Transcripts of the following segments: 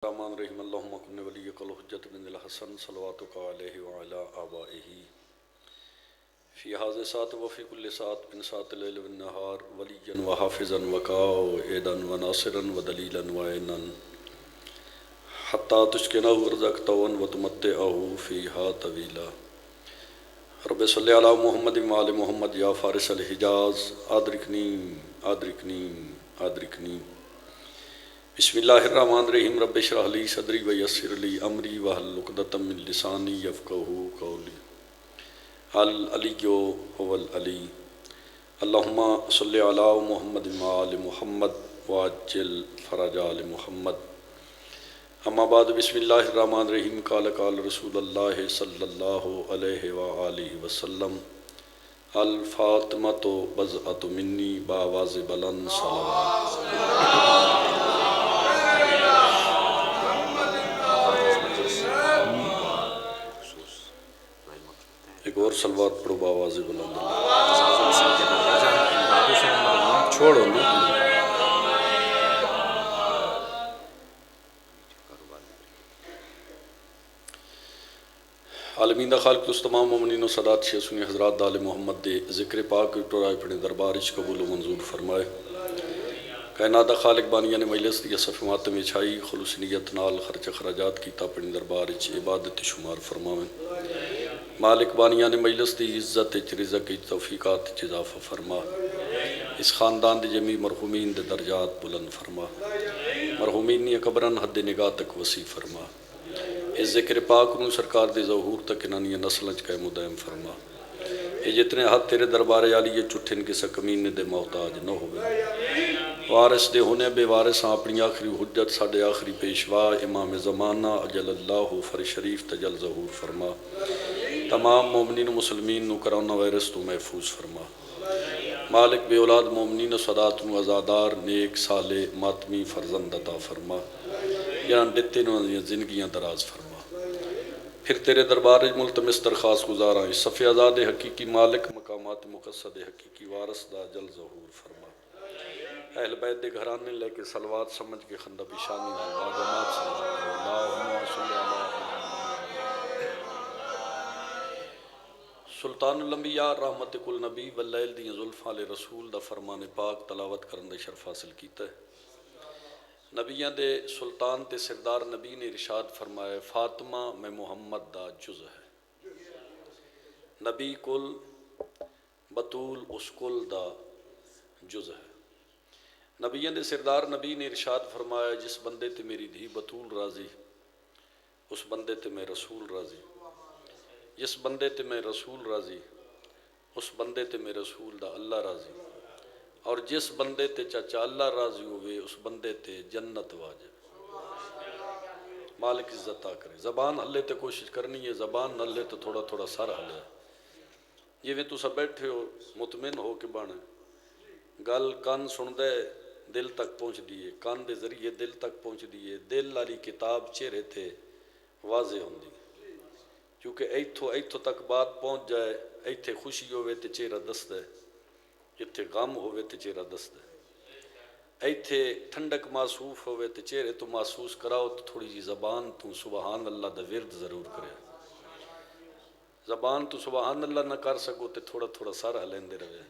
الرحمن الرحیم اللہم کن ولی کل حجت بن الحسن صلواتک علیہ وعلا آبائہ فی حاضر سات وفی کل سات من سات اللیل والنہار ولیجا وحافظا وقائدا وناصرا ودلیلا وعینا حتی تشکنہ ورزقتون وتمتعہ فیہا طویلا رب صلی علی محمد وعلی محمد یا فارس الحجاز آدرکنی آدرکنی آدرکنی بسم اللہ الرحمن الرحیم رب اشرح لی صدری ویسر لی امری واحلل عقدۃ من لسانی یفقہوا قولی العلی هو العلی اللہم صلی علی محمد وآل محمد وعجل فرج آل محمد اما بعد بسم اللہ الرحمن الرحیم قال رسول اللہ صلی اللہ علیہ وآلہ وسلم الفاطمۃ بضعۃ منی بآواز بلند صلوات ایک اور سلوات پڑھو بآواز بلند چھوڑو نا عالمین دا خالق تو تمام مومنین و صدات شیع سنی حضرات دال محمد دے ذکر پاک ٹورائے پڑھنے دربارش قبول و منظور فرمائے کائنات دا خالق بانیان مجلس دی صف ماتم چھائی خلوص نیت نال خرچ خراجات کیتا پڑھنے دربارش عبادت شمار فرمائے مالک بانیان مجلس دی عزت رزق توفیقات اضافہ فرما اس خاندان دی جمی مرحومین دے درجات بلند فرما مرحومین نی قبرن حد نگاہ تک وسیع فرما اس ذکر پاک نو سرکار دے ظہور تک انانی نسلنچ کا مدائم فرما یہ جتنے حد تیرے دربار عالی یہ چٹھن کے سکمین دے محتاج نہ ہوئے وارث دے ہونے بے وارث اپنی آخری حجت ساڑھے آخری پیشوا امام زمانہ اجل اللہ فر شریف تجل ظہور فرما تمام مومنین و مسلمین نو کرونا وائرس تو محفوظ فرما مالک بے اولاد مومنین و صدات نو ازادار نیک صالح ماتمی فرزند عطا فرما یہاں ڈتے نو زندگیاں دراز فرما پھر تیرے دربار ملتمس درخواست گزاراں اس صفِ آزاد حقیقی مالک مقامات مقصد حقیقی وارث دا جل ظہور فرما اہل بیت دے گھرانے لے کے صلوات سمجھ کے خندہ پیشانی نال باغمات صلوات اللہم صلی اللہ سلطان الانبیاء رحمت کل نبی واللیل دی زلفاں لے رسول دا فرمان پاک تلاوت کرن دے شرف حاصل کیتا ہے نبیاں دے سلطان تے سردار نبی نے ارشاد فرمایا فاطمہ میں محمد دا جز ہے نبی کل بطول اس کل دا جز ہے نبیاں دے سردار نبی نے ارشاد فرمایا جس بندے تے میری دھی بطول راضی اس بندے تے میں رسول راضی جس بندے تے میں رسول راضی اس بندے تے میں رسول دا اللہ راضی اور جس بندے تے چاچا اللہ راضی ہوئے اس بندے تے جنت واجب مالک عزت آ کرے زبان ہلے تے کوشش کرنی ہے زبان نہ ہلے تو تھوڑا تھوڑا سر ہلے یہ بھی تو سب بیٹھے ہو مطمئن ہو کے بانے گل کان سن دے دل تک پہنچ دیئے کان دے ذریعے دل تک پہنچ دیئے دل والی کتاب چہرے تھے واضح ہوں دی کیونکہ ایتھو تک بات پہنچ جائے ایتھے خوشی ہوئے تے چہرہ دست ہے ایتھے غم ہوئے تے چہرہ دست ہے ایتھے ٹھنڈک محسوس ہوئے تے چہرے تو محسوس کراؤ تو تھوڑی جی زبان تو سبحان اللہ دا ورد ضرور کرے زبان تو سبحان اللہ نہ کر سکو تے تھوڑا تھوڑا سارا لیندے رہے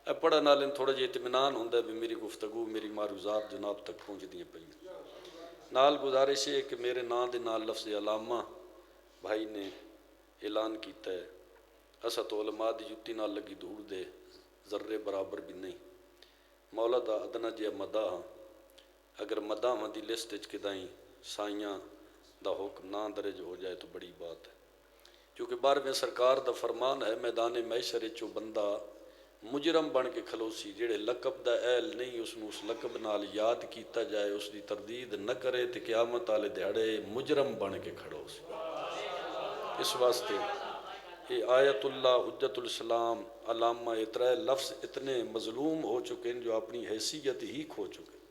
پڑھا نالیں تھوڑا جی اطمینان ہوندہ ہے بھی میری گفتگو میری معروضات جناب تک پہنچ دیئے پہنچ نال گزارش ہے کہ میرے نام دے نال لفظ علامہ بھائی نے اعلان کیتا ہے اسد علماء دی جتی نال لگی دھوڑ دے ذرے برابر بھی نہیں مولا دا ادنا جے مداح اگر مداح دی لسٹ کدائیں سائیاں دا حکم نہ درج ہو جائے تو بڑی بات ہے کیونکہ بار میں سرکار دا فرمان ہے میدان محشر چو بندہ مجرم بن کے کھلوسی جڑے لقب دا اہل نہیں اس نو اس لقب نال یاد کیتا جائے اس دی تردید نہ کرے تے قیامت والے دیہڑے مجرم بن کے کھڑو سی اس واسطے یہ آیت اللہ حجت الاسلام علامہ اترائے لفظ اتنے مظلوم ہو چکے ہیں جو اپنی حیثیت ہی کھو چکے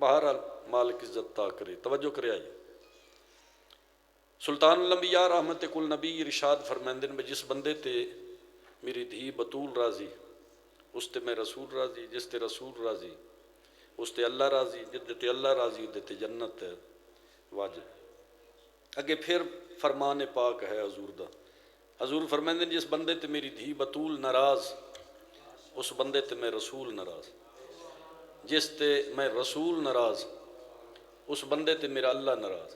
بہرحال مالک عزت تا کرے توجہ کرے آئیے سلطان الانبیاء رحمت کل نبی ارشاد فرمائندن میں جس بندے تے میری دھی بطول راضی اس تے میں رسول راضی جس تے رسول راضی اس تے اللہ راضی، جدے اللہ راضی ادے جنت واجب۔ اگے پھر فرمان پاک ہے حضور دا، حضور فرمائندے جس بندے تے میری دھی بطول ناراض اس بندے تے میں رسول ناراض، جس تے میں رسول ناراض اس بندے تے میرا اللہ ناراض،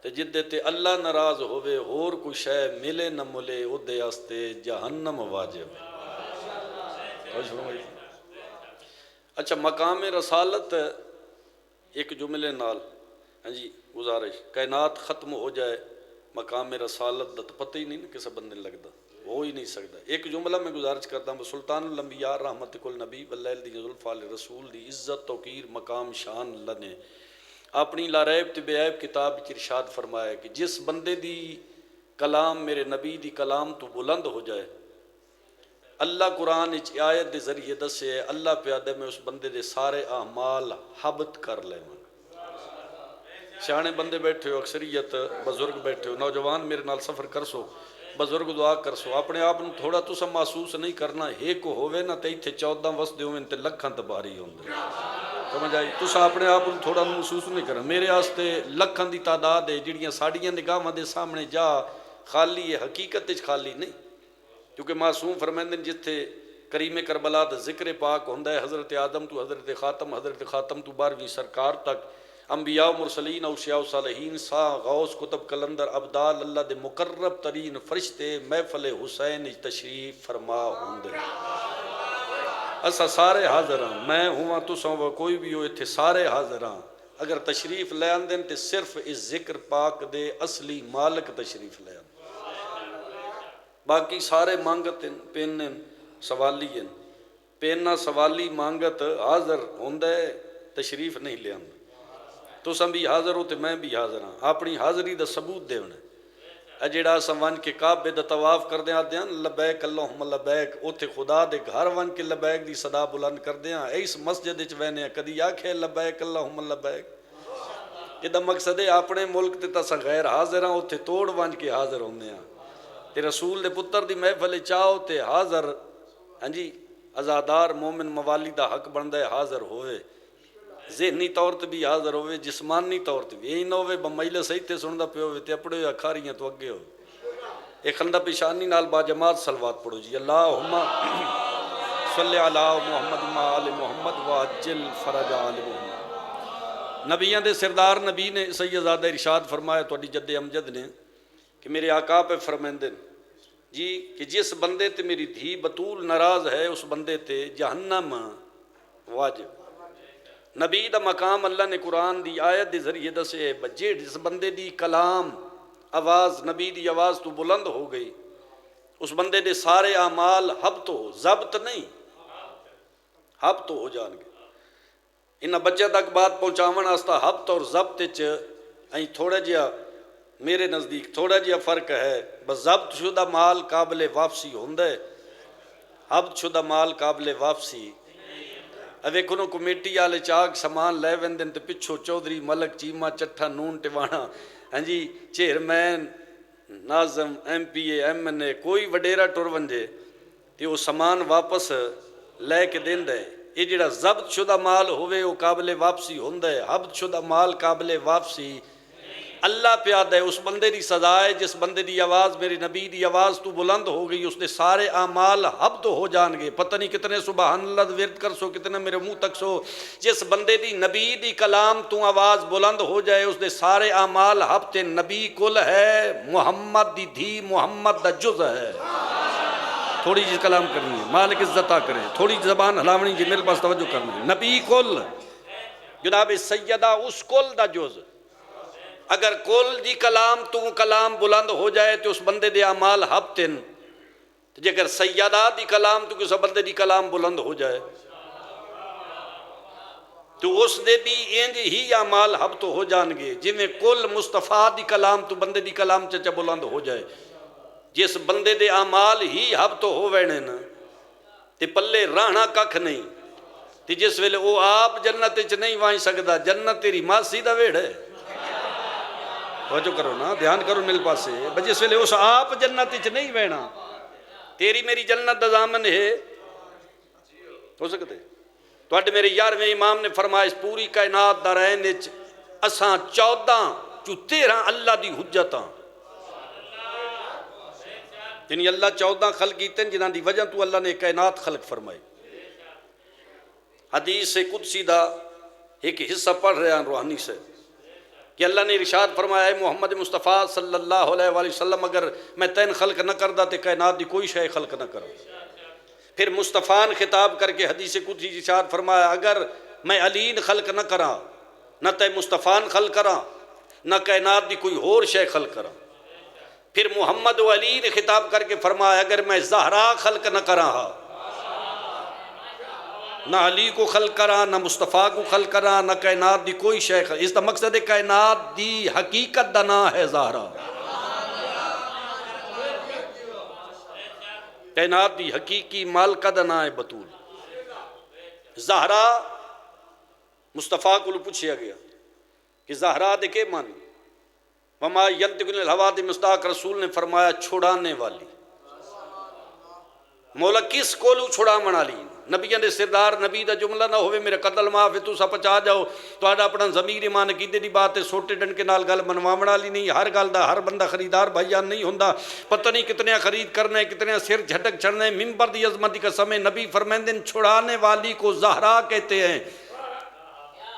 تے جدے تے اللہ ناراض ہوئے ہور کوئی شے ملے نہ ملے اودے واسطے جہنم واجب۔ اچھا مقام رسالت ایک جملے نال، ہاں جی گزارش، کائنات ختم ہو جائے مقام رسالت دا تو پتہ ہی نہیں نا کسے بندے لگتا، ہو ہی نہیں سکتا۔ ایک جملہ میں گزارش کرتا ہوں، سلطان الانبیاء رحمت کل نبی واللیل دی زلفا رسول دی عزت توقیر مقام شان اللہ نے اپنی لا ریب تے بے عیب کتاب وچ ارشاد فرمایا کہ جس بندے دی کلام میرے نبی دی کلام تو بلند ہو جائے، اللہ قرآن وچ آیت دے ذریعے دسے اللہ پیادے میں اس بندے دے سارے اعمال حبت کر لے من۔ سیانے بندے بیٹھے ہو، اکثریت بزرگ بیٹھے ہو، نوجوان میرے نال سفر کر سو، بزرگ دعا کر سو، اپنے آپ کو تھوڑا تسا محسوس نہیں کرنا ایک ہوئے نا تے ایتھے 14 وسدے ہوئے تے لکھاں تباری ہوندے، سمجھ آئی؟ تسا اپنے آپ کو تھوڑا محسوس نہیں کرنا، میرے واسطے لکھاں دی تعداد ہے جڑیاں ساڈیاں نگاہاں دے سامنے جا خالی ہے، حقیقت وچ خالی نہیں، کیونکہ معصوم فرمائندے جتھے کریم کربلا دا ذکر پاک ہوندا ہے حضرت آدم تو حضرت خاتم تو 12ویں سرکار تک، انبیاء و مرسلین اوصیاء و صالحین سا غوث کتب کلندر ابدال اللہ دے مقرب ترین فرشتے محفل حسین تشریف فرما ہوندے، اسا سارے حاضر ہاں، میں ہوں تساں و کوئی بھی ہو اتھے سارے حاضر ہاں، اگر تشریف لے آندے تے صرف اس ذکر پاک دے اصلی مالک تشریف لے آندے، باقی سارے مانگت پینن سوالی ہیں، پیننا سوالی مانگت حاضر ہوندے تشریف نہیں لے آندے، تساں بھی حاضر ہو تے میں بھی حاضر ہاں، اپنی حاضری دا ثبوت دیونا ہے۔ جیڑا اساں ون کے کعبے دا طواف کردے آتے ہیں لبیک اللہم لبیک، اوتھے خدا دے گھر ون کے لبیک دی صدا بلند کردے ہیں، اس مسجد وچ وینے ہیں کدی آکھے لبیک اللہم لبیک، یہ مقصد ہے اپنے ملک تے تساں غیر حاضر ہاں اوتھے توڑ ون کے حاضر ہوندے ہیں، تے رسول دے پتر دی محفل چاہو تے حاضر، ہاں جی ازادار مومن موالی دا حق بندا ہے حاضر ہوئے، ذہنی طور تے بھی حاضر ہوئے، جسمانی طور تے بھی، یہی نہ ہوئے بمائلہ صحیح تے سندا پہ ہوئے تے اپڑے ہوئے اکھاریاں تو اگے ہو، ایک خندہ پیشانی نال با جماعت صلوات پڑھو جی، اللہم صلی علی محمد و آل محمد وعجل فرج آل محمد۔ نبیان دے سردار نبی نے سیدزادہ ارشاد فرمایا توڑی جد امجد نے کہ میرے آقا پہ فرمیندن جی کہ جس بندے تے میری دھی بطول ناراض ہے اس بندے تے جہنم واجب۔ نبی دا مقام اللہ نے قرآن دی آیت دے ذریعے دسے بجے جس بندے دی کلام آواز نبی دی آواز تو بلند ہو گئی اس بندے دے سارے اعمال حبت ہو، ضبط نہیں حبت ہو جان گے۔ انہاں بچے تک بات پہنچاون واسطہ حبت اور ضبط وچ تھوڑا جہا میرے نزدیک تھوڑا جہا فرق ہے، بس ضبط شدہ مال قابل واپسی ہوندا ہے، حبت شدہ مال قابل واپسی۔ ویکھو نو کمیٹی والے چاک سامان لے ویندن تے پچھو چودھری ملک چیمہ چٹھا نون ٹوانا، ہاں جی چیئرمین ناظم M P A M N A کوئی وڈیرا ٹر ونجے تے وہ سامان واپس لے کے دیندا ہے۔ یہ جڑا ضبط شدہ مال ہوئے وہ قابل واپسی ہوندا ہے، حبت شدہ مال قابل واپسی اللہ پیادہ ہے۔ اس بندے دی سزا ہے جس بندے دی آواز میری نبی دی آواز تو بلند ہو گئی اس نے سارے اعمال حبت ہو جان گے، پتہ نہیں کتنے سبحان اللہ ورد کر سو کتنے میرے منہ تک سو، جس بندے دی نبی دی کلام تو آواز بلند ہو جائے اس نے سارے اعمال حبت۔ نبی کل ہے محمد دی دھی محمد دا جز ہے، تھوڑی جی کلام کرنی ہے مالک عزتہ کریں، تھوڑی زبان ہلاونی جی میرے پاس توجہ کرنا ہے، نبی کل جناب سیدہ اس کل دا جز، اگر کل دی کلام تو کلام بلند ہو جائے تو اس بندے دے اعمال حبتن، جے اگر سیدہ دی کلام تو کس بندے دی کلام بلند ہو جائے تو اس دے بھی انج ہی اعمال حبت ہو جان گے جی میں کل مصطفیٰ دی کلام تو بندے دی کلام چچا بلند ہو جائے، جس بندے دے اعمال ہی حبت ہو وینے نا تے پلے رہنا ککھ نہیں، تے جس ویلے وہ آپ جنت چ نہیں وائیں سکدا، جنت تیری ماسی دا ویڑ ہے، توجہ کرو نا دھیان کرو میرے پاس سے، جس ویلے اس آپ جنت چ نہیں وینا تیری میری جنت دا ضامن ہے ہو سکتے تو اڈ میرے 11ویں امام نے فرمایا اس پوری کائنات دا رہن وچ اساں 14 چو 13 اللہ دی حجتاں، یعنی اللہ 14 خلق کیتے ہیں جنہاں دی وجہ تو اللہ نے کائنات خلق فرمائی۔ حدیث قدسی دا ایک حصہ پڑھ رہے ہیں روحانی سے کہ اللہ نے ارشاد فرمایا ہے محمد مصطفیٰ صلی اللہ علیہ وآلہ وسلم اگر میں تین خلق نہ کردا تے کائنات دی کوئی شے خلق نہ کرا۔ پھر مصطفیٰ نے خطاب کر کے حدیث قدسی ارشاد فرمایا اگر میں علی خلق نہ کراں نہ تے مصطفیٰ خلق کراں نہ کائنات دی کوئی اور شے خلق کراں۔ پھر محمد و علی نے خطاب کر کے فرمایا اگر میں زہرا خلق نہ کراں نہ علی کو خلق کرا نہ مصطفیٰ کو خلق کرا نہ کائنات دی کوئی شے خلق، اس کا مقصد ہے کائنات دی حقیقت دا نام ہے زہرا، کائنات دی حقیقی مالکہ دا نام ہے بطول۔ زہرا مصطفیٰ کو پوچھیا گیا کہ زہرا دے کے معنی، وما ینطق عن الہویٰ دے مصداق رسول نے فرمایا چھڑانے والی۔ مولا کس کولو چھڑا منا لی؟ نبیوں دے سردار نبی دا جملہ نہ ہوئے میرے قتل معاف ہے تو سا پچا جاؤ تو آڈا اپنا ضمیر ایمان کیتے دی بات ہے سوٹے ڈنڈ کے نال گل منوامنا لی نہیں، ہر گل دا ہر بندہ خریدار بھائیان نہیں ہوندہ، پتہ نہیں کتنے خرید کرنے کتنے سر جھٹک چھڑنے، منبر دی عظمت دی قسم ہے نبی فرمیندن چھڑانے والی کو زہرا کہتے ہیں۔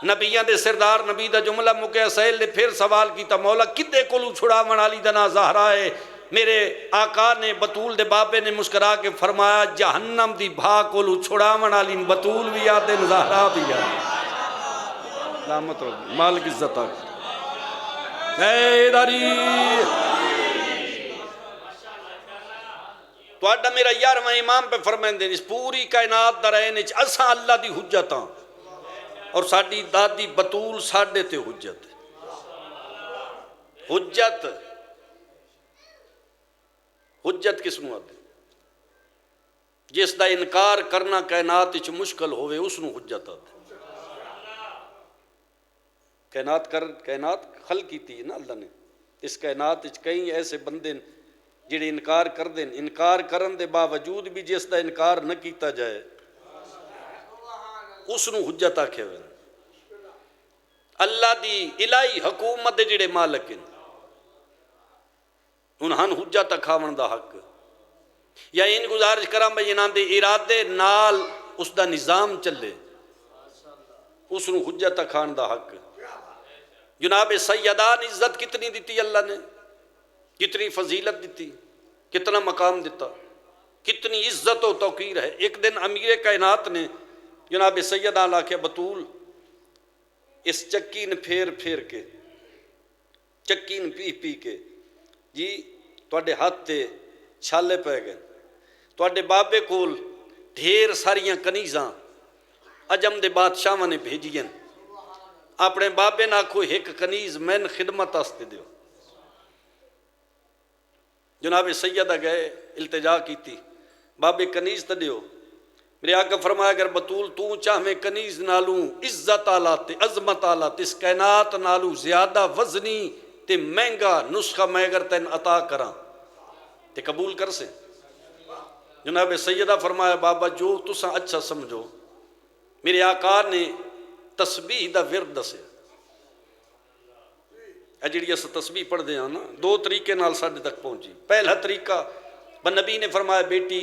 نبیوں دے سردار نبی دا جملہ مکہ سہیل نے پھر سوال کیتا مولا کدے کولو چھڑا منا لی دنا زہرا ہے؟ میرے آقا نے بطول دے بابے نے مسکرا کے فرمایا جہنم دی بھا کولو چھڑا منا لی بطول بھی آتے زہرا بھی آتے۔ لامت رو مالک عزت آگے اے داری تو آڈا میرا 11واں امام پہ فرمائن دیں اس پوری کائنات دا رہنے اساں اللہ دی حجتاں اور ساڑی دادی بطول ساڑے تے حجت۔ حجت کس نو آتے جس دا انکار کرنا کائنات اچھ مشکل ہوئے اس نو حجت آتے۔ کائنات خلق کی تھی نا اللہ نے، اس کائنات اچھ کئی ایسے بندے جڑے انکار کر دیں، انکار کرن دے باوجود بھی جس دا انکار نہ کیتا جائے اس نو حجت آکھے ہوئے۔ اللہ دی الہی حکومت دے جڑے مالک ہیں انہاں حجت کھاون دا حق یا ان گزارش کرام بھائی انہاں دے ارادے نال اس دا نظام چلے اس نو حجت کھان دا حق۔ جناب سیدان عزت کتنی دیتی اللہ نے، کتنی فضیلت دیتی، کتنا مقام دیتا، کتنی عزت و توقیر ہے۔ ایک دن امیر کائنات نے جناب سیدان لاکھے بطول اس چکی نے پھیر پھیر کے چکی نے پی پی کے جی توڑے ہاتھ تے چھالے پہ گئے، توڑے بابے کول ڈھیر ساریاں کنیزاں عجم دے بادشاہ نے بھیجین، اپنے بابے نہ کوئی ایک کنیز میں خدمت آستے دیو۔ جناب سیدہ گئے التجا کی تھی بابے کنیز تا دیو، میرے آقا فرمایا اگر بطول تو چاہ میں کنیز نالوں عزت آلاتے عظمت آلاتے اس کائنات نالوں زیادہ وزنی تے مہنگا نسخہ میں اگر تین عطا کراں تے قبول کر سے؟ جناب سیدہ فرمایا بابا جو تساں اچھا سمجھو۔ میرے آقا نے تسبیح دا ورد دسے، اجڑی اس تسبیح پڑھ دے نا دو طریقے نال ساڈے تک پہنچی۔ پہلا طریقہ نبی نے فرمایا بیٹی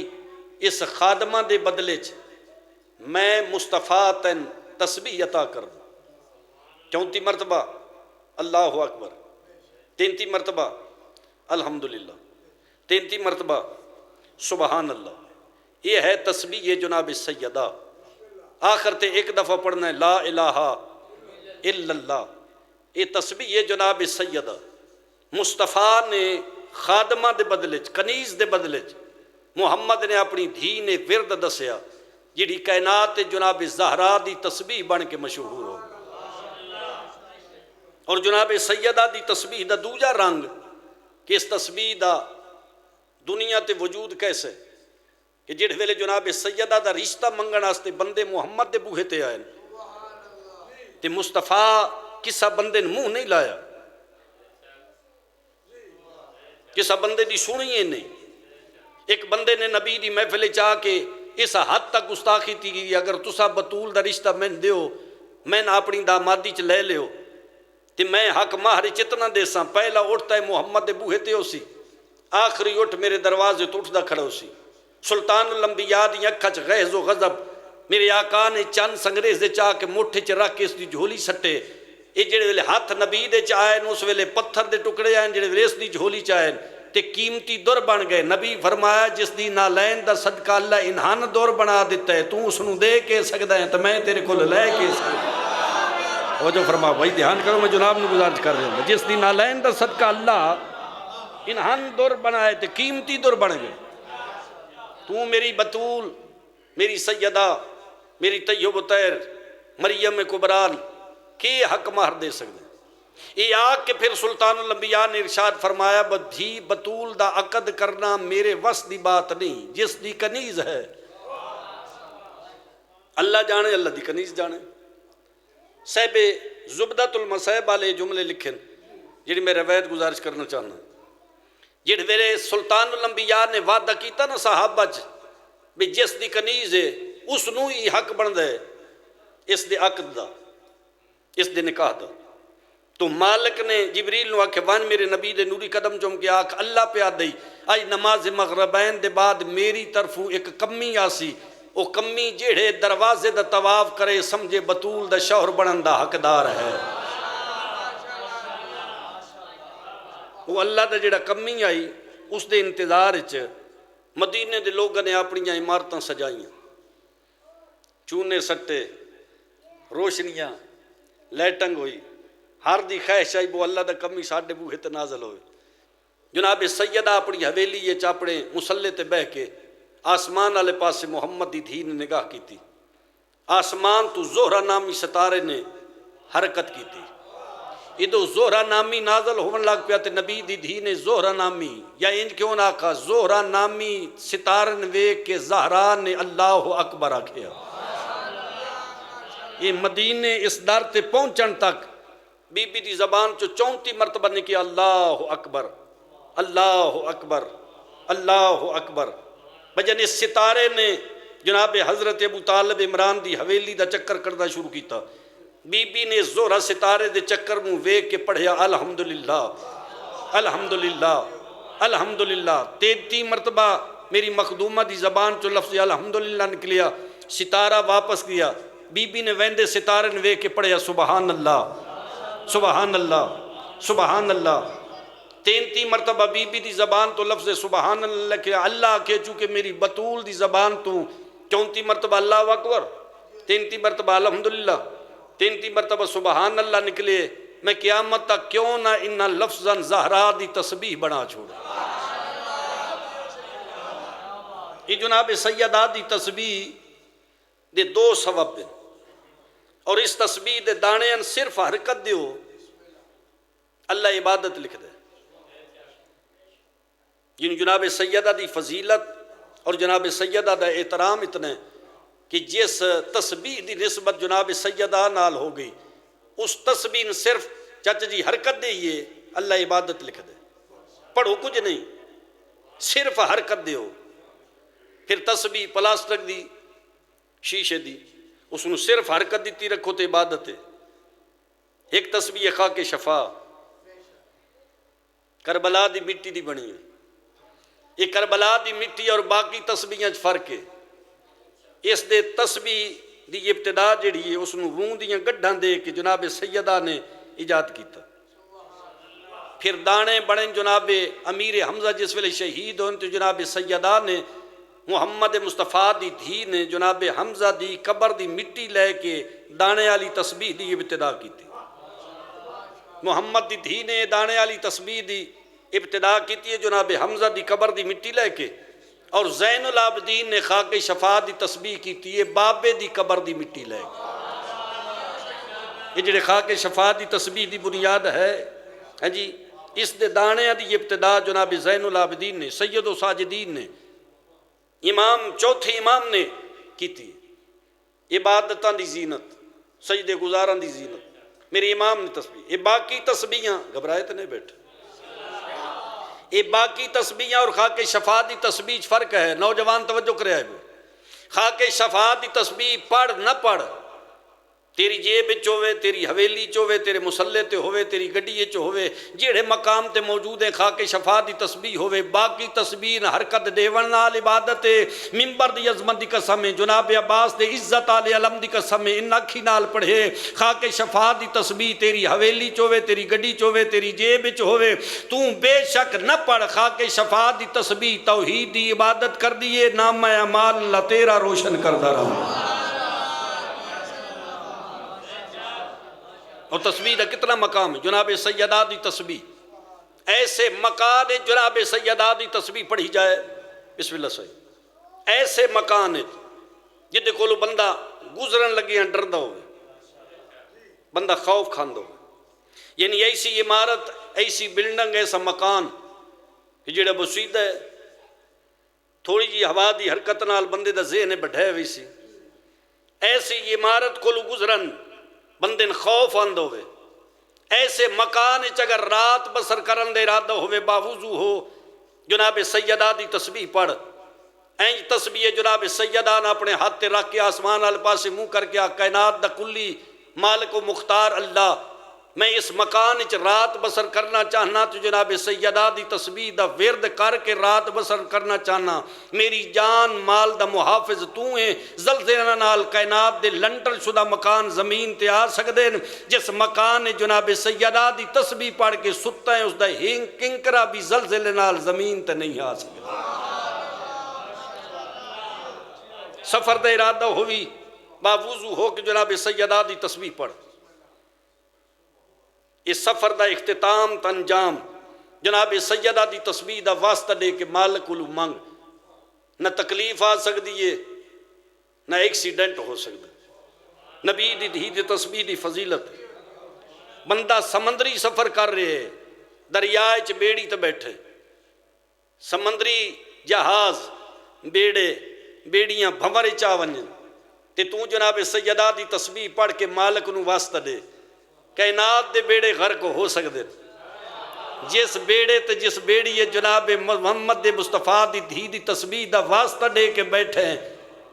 اس خادمہ دے بدلے میں مصطفیٰ تین تسبیح عطا کر دوں، 34 مرتبہ اللہ اکبر، 33 مرتبہ الحمدللہ، 33 مرتبہ سبحان اللہ۔ یہ ہے تسبیح جناب سیدہ۔ آخر تے ایک دفعہ پڑھنا ہے لا الہ الا اللہ۔ یہ تسبیح جناب سیدہ مصطفیٰ نے خادمہ دے بدلے کنیز دے بدلے محمد نے اپنی دھی نے ورد دسیا جیڑی کائنات جناب زہرا دی تسبیح بن کے مشہور ہو۔ اور جناب سیدہ دی تسبیح دا دوجا رنگ کہ اس تسبیح دا دنیا تے وجود کیسے کہ جڑے ویلے جناب سیدہ دا رشتہ منگن واسطے بندے محمد دے بوہے تے آئے تے مصطفیٰ کسا بندے نے منہ نہیں لایا، کسا بندے دی سنی نہیں۔ ایک بندے نے نبی دی محفل چاہ کے اس حد تک گستاخی تھی گئی اگر تسا بطول دا رشتہ میں دیو میں اپنی دامادی چ لے لیو تے میں حق مہر چتنا دے ساں پہلا اٹھتا ہے محمد دے بوہے تے ہو سی آخری اٹھ میرے دروازے تو اٹھدا کھڑا ہو سی سلطان الانبیاء دی اکھاں چ غیظ و غضب میرے آقا نے چند سنگریز دے چاہ کے مٹھے چ رکھ کے اس دی جھولی سٹے یہ جڑے ویلے ہاتھ نبی دے چائے اس ویلے پتھر دے ٹکڑے آئے جڑے ویلے اس دی جھولی چائے تے قیمتی دور بن گئے نبی فرمایا جس دی نالین دا صدقہ اللہ انہان دور بنا دیتا ہے تو اس نو دے کے سکدا ہے تو میں تیرے کو لے کے سکدا وہ جو فرما بھائی دھیان کرو میں جناب نے گزارش کر رہا ہوں جس دی نالین دا صدقہ اللہ انہان دور بنائے تے قیمتی دور بن گئے تو میری بطول میری سیدہ میری طیب طیر مریم کبران کے حق مہر دے سکتے یہ آگ کے پھر سلطان الانبیاء نے ارشاد فرمایا بدھی بطول دا عقد کرنا میرے وس دی بات نہیں جس دی کنیز ہے اللہ جانے اللہ دی کنیز جانے صاحب زبدت المصائب والے جملے لکھن جڑی میں روایت گزارش کرنا چاہنا جڑے میرے سلطان الانبیاء نے وعدہ کیتا نا صحابہ بھی جس دی کنیز ہے اس نو ہی حق بن دے اس دے عقد دا اس دے نکاح دا تو مالک نے جبریل نو آکھے وان میرے نبی دے نوری قدم چم کے آکھ اللہ پہ آدھئی آج نماز مغربین دے بعد میری طرفوں ایک کمی آسی او کمی جیڑے دروازے دا طواف کرے سمجھے بطول دا شوہر بنن دا حقدار ہے وہ اللہ دا جیڑا کمی آئی اس دے انتظار اچھ مدینے دے لوگوں نے اپنی عمارتاں سجائیاں چونے سٹے روشنیاں لیٹنگ ہوئی ہر دی خواہش آئی وہ اللہ دا کمی ساڈے بوہے تے نازل ہوئے جناب سیدہ اپنی حویلی یہ چاپڑے مسلے تے بہ کے آسمان والے پاس سے محمد دی دھی نے نگاہ کی تھی آسمان تو زہرہ نامی ستارے نے حرکت کی تھی ادو زہرہ نامی نازل ہون لگ پیا تے نبی دی دھی نے زہرہ نامی یا انج کیوں نہ کہا زہرہ نامی ستارن ویکھ کے زہرا نے اللہ اکبر آکھیا یہ مدینے اس در تے پہنچن تک بی بی دی زبان چو 34 مرتبہ نے کیا اللہ اکبر اللہ اکبر اللہ اکبر بجن اس ستارے نے جناب حضرت ابو طالب عمران دی حویلی دا چکر کردہ شروع کیتا بی بی نے زہرہ ستارے دے چکر موں ویک کے پڑھیا الحمدللہ الحمدللہ الحمدللہ 33 مرتبہ میری مخدومہ دی زبان چو لفظ الحمدللہ نکلیا ستارہ واپس گیا بی بی نے ویندے ستارے نے ویک کے پڑھیا سبحان اللہ سبحان اللہ سبحان اللہ 33 مرتبہ بی بی دی زبان تو لفظ سبحان اللہ کہ اللہ کے چونکہ میری بطول دی زبان تو 34 مرتبہ اللہ اکبر 33 مرتبہ الحمدللہ 33 مرتبہ سبحان اللہ نکلے میں قیامت تک کیوں نہ ان لفظاً زہرا دی تسبیح بنا چھوڑا یہ جناب سیدہ دی تسبیح دے 2 سبب دیں اور اس تسبیح دے دانے ان صرف حرکت دیو اللہ عبادت لکھ دے جن جناب سیدہ دی فضیلت اور جناب سیدہ دا احترام اتنے کہ جس تسبیح دی نسبت جناب سیدہ نال ہو گئی اس تسبیح صرف چچ جی حرکت دے یہ اللہ عبادت لکھ دے پڑھو کچھ نہیں صرف حرکت دیو پھر تسبیح پلاسٹک دی شیشے دی اس نے صرف حرکت دیتی رکھو تو عبادت ہے ایک تسبیح خاک شفا کربلا دی مٹی دی بنی ہے یہ کربلا دی مٹی اور باقی تسبیحاں فرق ہے اس دے تسبیح دی ابتدا جڑی ہے اس نے ووں دیاں گڈھاں دے کے جناب سیدہ نے ایجاد کیتا پھر دانے بڑے جناب امیر حمزہ جس ویلے شہید ہونے تو جناب سیدہ نے محمد مصطفیٰ دی دھی نے جناب حمزہ دی قبر دی مٹی لے کے دانے والی تسبیح دی ابتدا کی تھی محمد دی دھی نے دانے والی تسبیح دی ابتدا کی تھی جناب حمزہ دی قبر دی مٹی لے کے اور زین العابدین نے خاک شفا دی تسبیح کی تھی بابے دی قبر دی مٹی لے کے یہ جڑے خاک شفا دی تسبیح دی بنیاد ہے جی اس دے دانے دی ابتدا جناب زین العابدین نے سید و ساجدین نے امام چوتھے امام نے کی تھی عبادتاں دی زینت سجدے گزاراں دی زینت میرے امام نے تسبیح یہ باقی تسبیحاں گھبرائے تو نہیں بیٹھے یہ باقی تسبیحاں اور خاک شفا دی تسبیح فرق ہے نوجوان توجہ کرے آئے خاک شفاعت دی تسبیح پڑھ نہ پڑھ، تیری جیب وچ ہوے، تیری حویلی چ ہوے، تیرے مسلے تے ہوے، تیری گڈی وچ ہوے، جہڑے مقام تے موجود ہیں خاک شفاعت دی تسبیح ہوے، باقی تسبیح نہ حرکت دیون نال عبادت ہے۔ ممبر دی عظمت دی قسم ہے، جناب عباس دے عزت علی علم دی قسم ہے، ان اکھی نال پڑھے خاک شفاعت دی تسبیح تیری حویلی چ ہوے، تیری گڈی چ ہوے، تیری جیب وچ ہوے، تو بے شک نہ پڑھ خاک شفاعت دی تسبیح، توحید دی عبادت کر دیے، نام اعمال اللہ تیرا روشن کردا رہا۔ اور تسبیح دا کتنا مقام ہے، جناب سیدہ دی تسبیح، ایسے مکان ہے جناب سیدہ دی تسبیح پڑھی جائے، بسم اللہ صحیح، ایسے مکان ہے جدے کولو بندہ گزرن لگے ہیں ڈردہ ہوئے، بندہ خوف کھاندو، یعنی ایسی عمارت، ایسی بلڈنگ، ایسا مکان کہ جڑا بسیدہ ہے، تھوڑی جی ہوا دی حرکت نال بندے دا ذہن بٹھے ہوئی سی، ایسی عمارت کولو گزرن بندے خوف آند ہوئے، ایسے مکان اگر رات بسر کرن دے ارادہ ہوئے، باوضو ہو، جناب سیدہ دی تسبیح پڑھ، اینج تسبیح جناب سیدہ نے اپنے ہاتھ تے رکھ کے آسمان والے پاسے منہ کر کے کائنات دا کلی مالک و مختار اللہ، میں اس مکان وچ رات بسر کرنا چاہنا، تو جناب سیدہ دی تسبیح دا ورد کر کے رات بسر کرنا چاہنا، میری جان مال دا محافظ تو ہے، زلزلہ نال کائنات دے لنٹر شدہ مکان زمین تے آ سکدے، جس مکان جناب سیدہ دی تسبیح پڑھ کے ستا ہے، اس دا کنکرا بھی زلزلے نال زمین تے نہیں آ سکدا۔ سفر دا ارادہ ہوئی، باوضو ہو کے جناب سیدہ دی تسبیح پڑھ، اس سفر دا اختتام تنجام جناب سیدہ دی تسبیح دا واسطہ دے کے مالک کولو منگ، نہ تکلیف آ سکتی ہے، نہ ایکسیڈنٹ ہو سکتا، نبی دی دھی دی تسبیح دی فضیلت، بندہ سمندری سفر کر رہے ہے، دریائے چ بیڑی تے بیٹھے، سمندری جہاز بیڑے بیڑیاں بھنورے چا ونجن، تے تو جناب سیدہ دی تسبیح پڑھ کے مالک نو واسطہ دے، کائنات دے بیڑے غرق ہو سکتے، جس بیڑے تے جس بیڑی ہے جناب محمد دے مصطفیٰ دی دھی دی تسبیح دا واسطہ دے کے بیٹھے ہیں،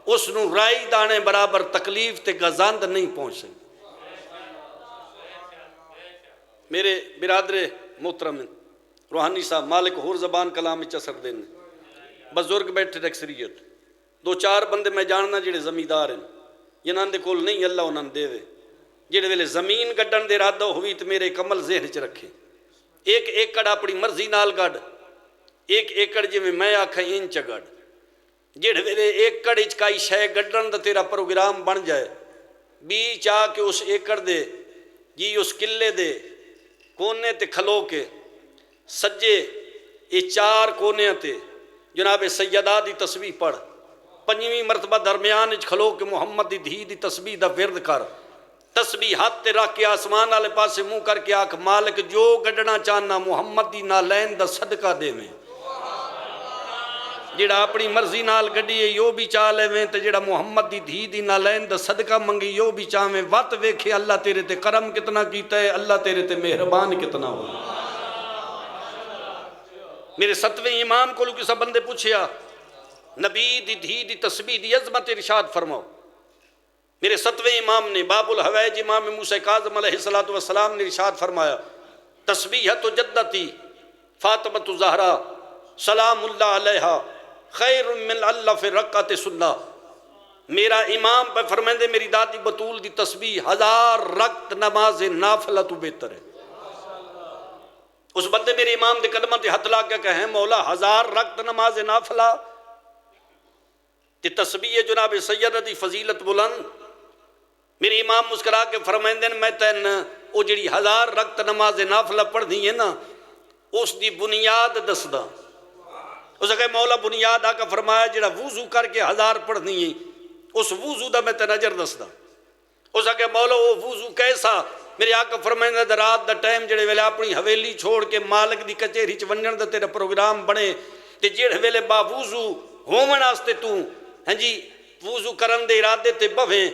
اس نو رائی دانے برابر تکلیف تے گزاند نہیں پہنچ سکتے۔ میرے برادر محترم روحانی صاحب مالک ہور زبان کلام چسر دینے، بزرگ بیٹھے اکثریت، دو چار بندے میں جاننا جڑے زمیندار ہیں، جنہاں دے کول نہیں اللہ انہاں دے وے، جڑے ویلے زمین گڈن دے ارادہ ہوئی تو میرے کمل ذہن چ رکھے، ایک ایکڑ اپنی مرضی نال گڈ، ایک ایکڑ جی میں آکھاں انچ گڈ، جڑے ویلے ایکڑ اچ کائی شے گڈن دا تیرا پروگرام بن جائے، بیچ آ کے اس ایکڑ دے جی اس قلعے دے کونے تے کھلو کے سجے یہ چار کونے تے جناب سیدہ دی تسبیح پڑھ، پنجویں مرتبہ درمیان اچ کھلو کے محمد دی دھی دی تسبیح دا ورد کر، تسبیح ہاتھ تے رکھ کے آسمان والے پاسے منہ کر کے آکھ مالک جو گڈنا چاہنا محمد دی نالین دا صدقہ دے میں، جڑا اپنی مرضی نال گڈی ہے یو بھی چاہ لے میں، تے جڑا محمد دی دھی دی نالین دا صدقہ منگی یو بھی چاہ میں، وقت ویکھے اللہ تیرے تے کرم کتنا کیتا ہے، اللہ تیرے تے مہربان کتنا ہو۔ میرے 7ویں امام کو کسا بندے پوچھیا نبی دی دھی دی تسبیح دی عظمت ارشاد فرماؤ، میرے 7ویں امام نے باب الحوائج امام موسیٰ کاظم علیہ السلام نے ارشاد فرمایا تسبیحت جدتی فاطمۃ الزہرا سلام اللہ علیہا خیر من الف رکعت سنہ، میرا امام پہ فرمائندے میری دادی بطول دی تسبیح 1000 رکعت نماز نافلہ تو بہتر ہے۔ اس بندے میرے امام دے قدمہ تے ہتھ لا کے کہیں مولا 1000 رکعت نماز نافلہ تے تسبیح جناب سیدہ دی فضیلت بلند، میرے امام مسکرا کے فرمائندے میں تین او جڑی 1000 رکعت نماز نافلہ پڑھ دی ہے نا اس دی بنیاد دسدا، اس کہ مولا بنیاد آکا فرمایا جڑا وضو کر کے 1000 پڑھ دی ہے اس وضو دا میں تے نظر دسدا، اس کہ مولا وہ وضو کیسا، میرے آقا فرمائندے دا رات دا ٹائم جڑے ویلے اپنی حویلی چھوڑ کے مالک دی کچہری چ ونجن دا تیرا پروگرام بنے تے جڑے ویلے با وضو ہون واسطے تو ہاں جی وضو کرن دے ارادے تے بویں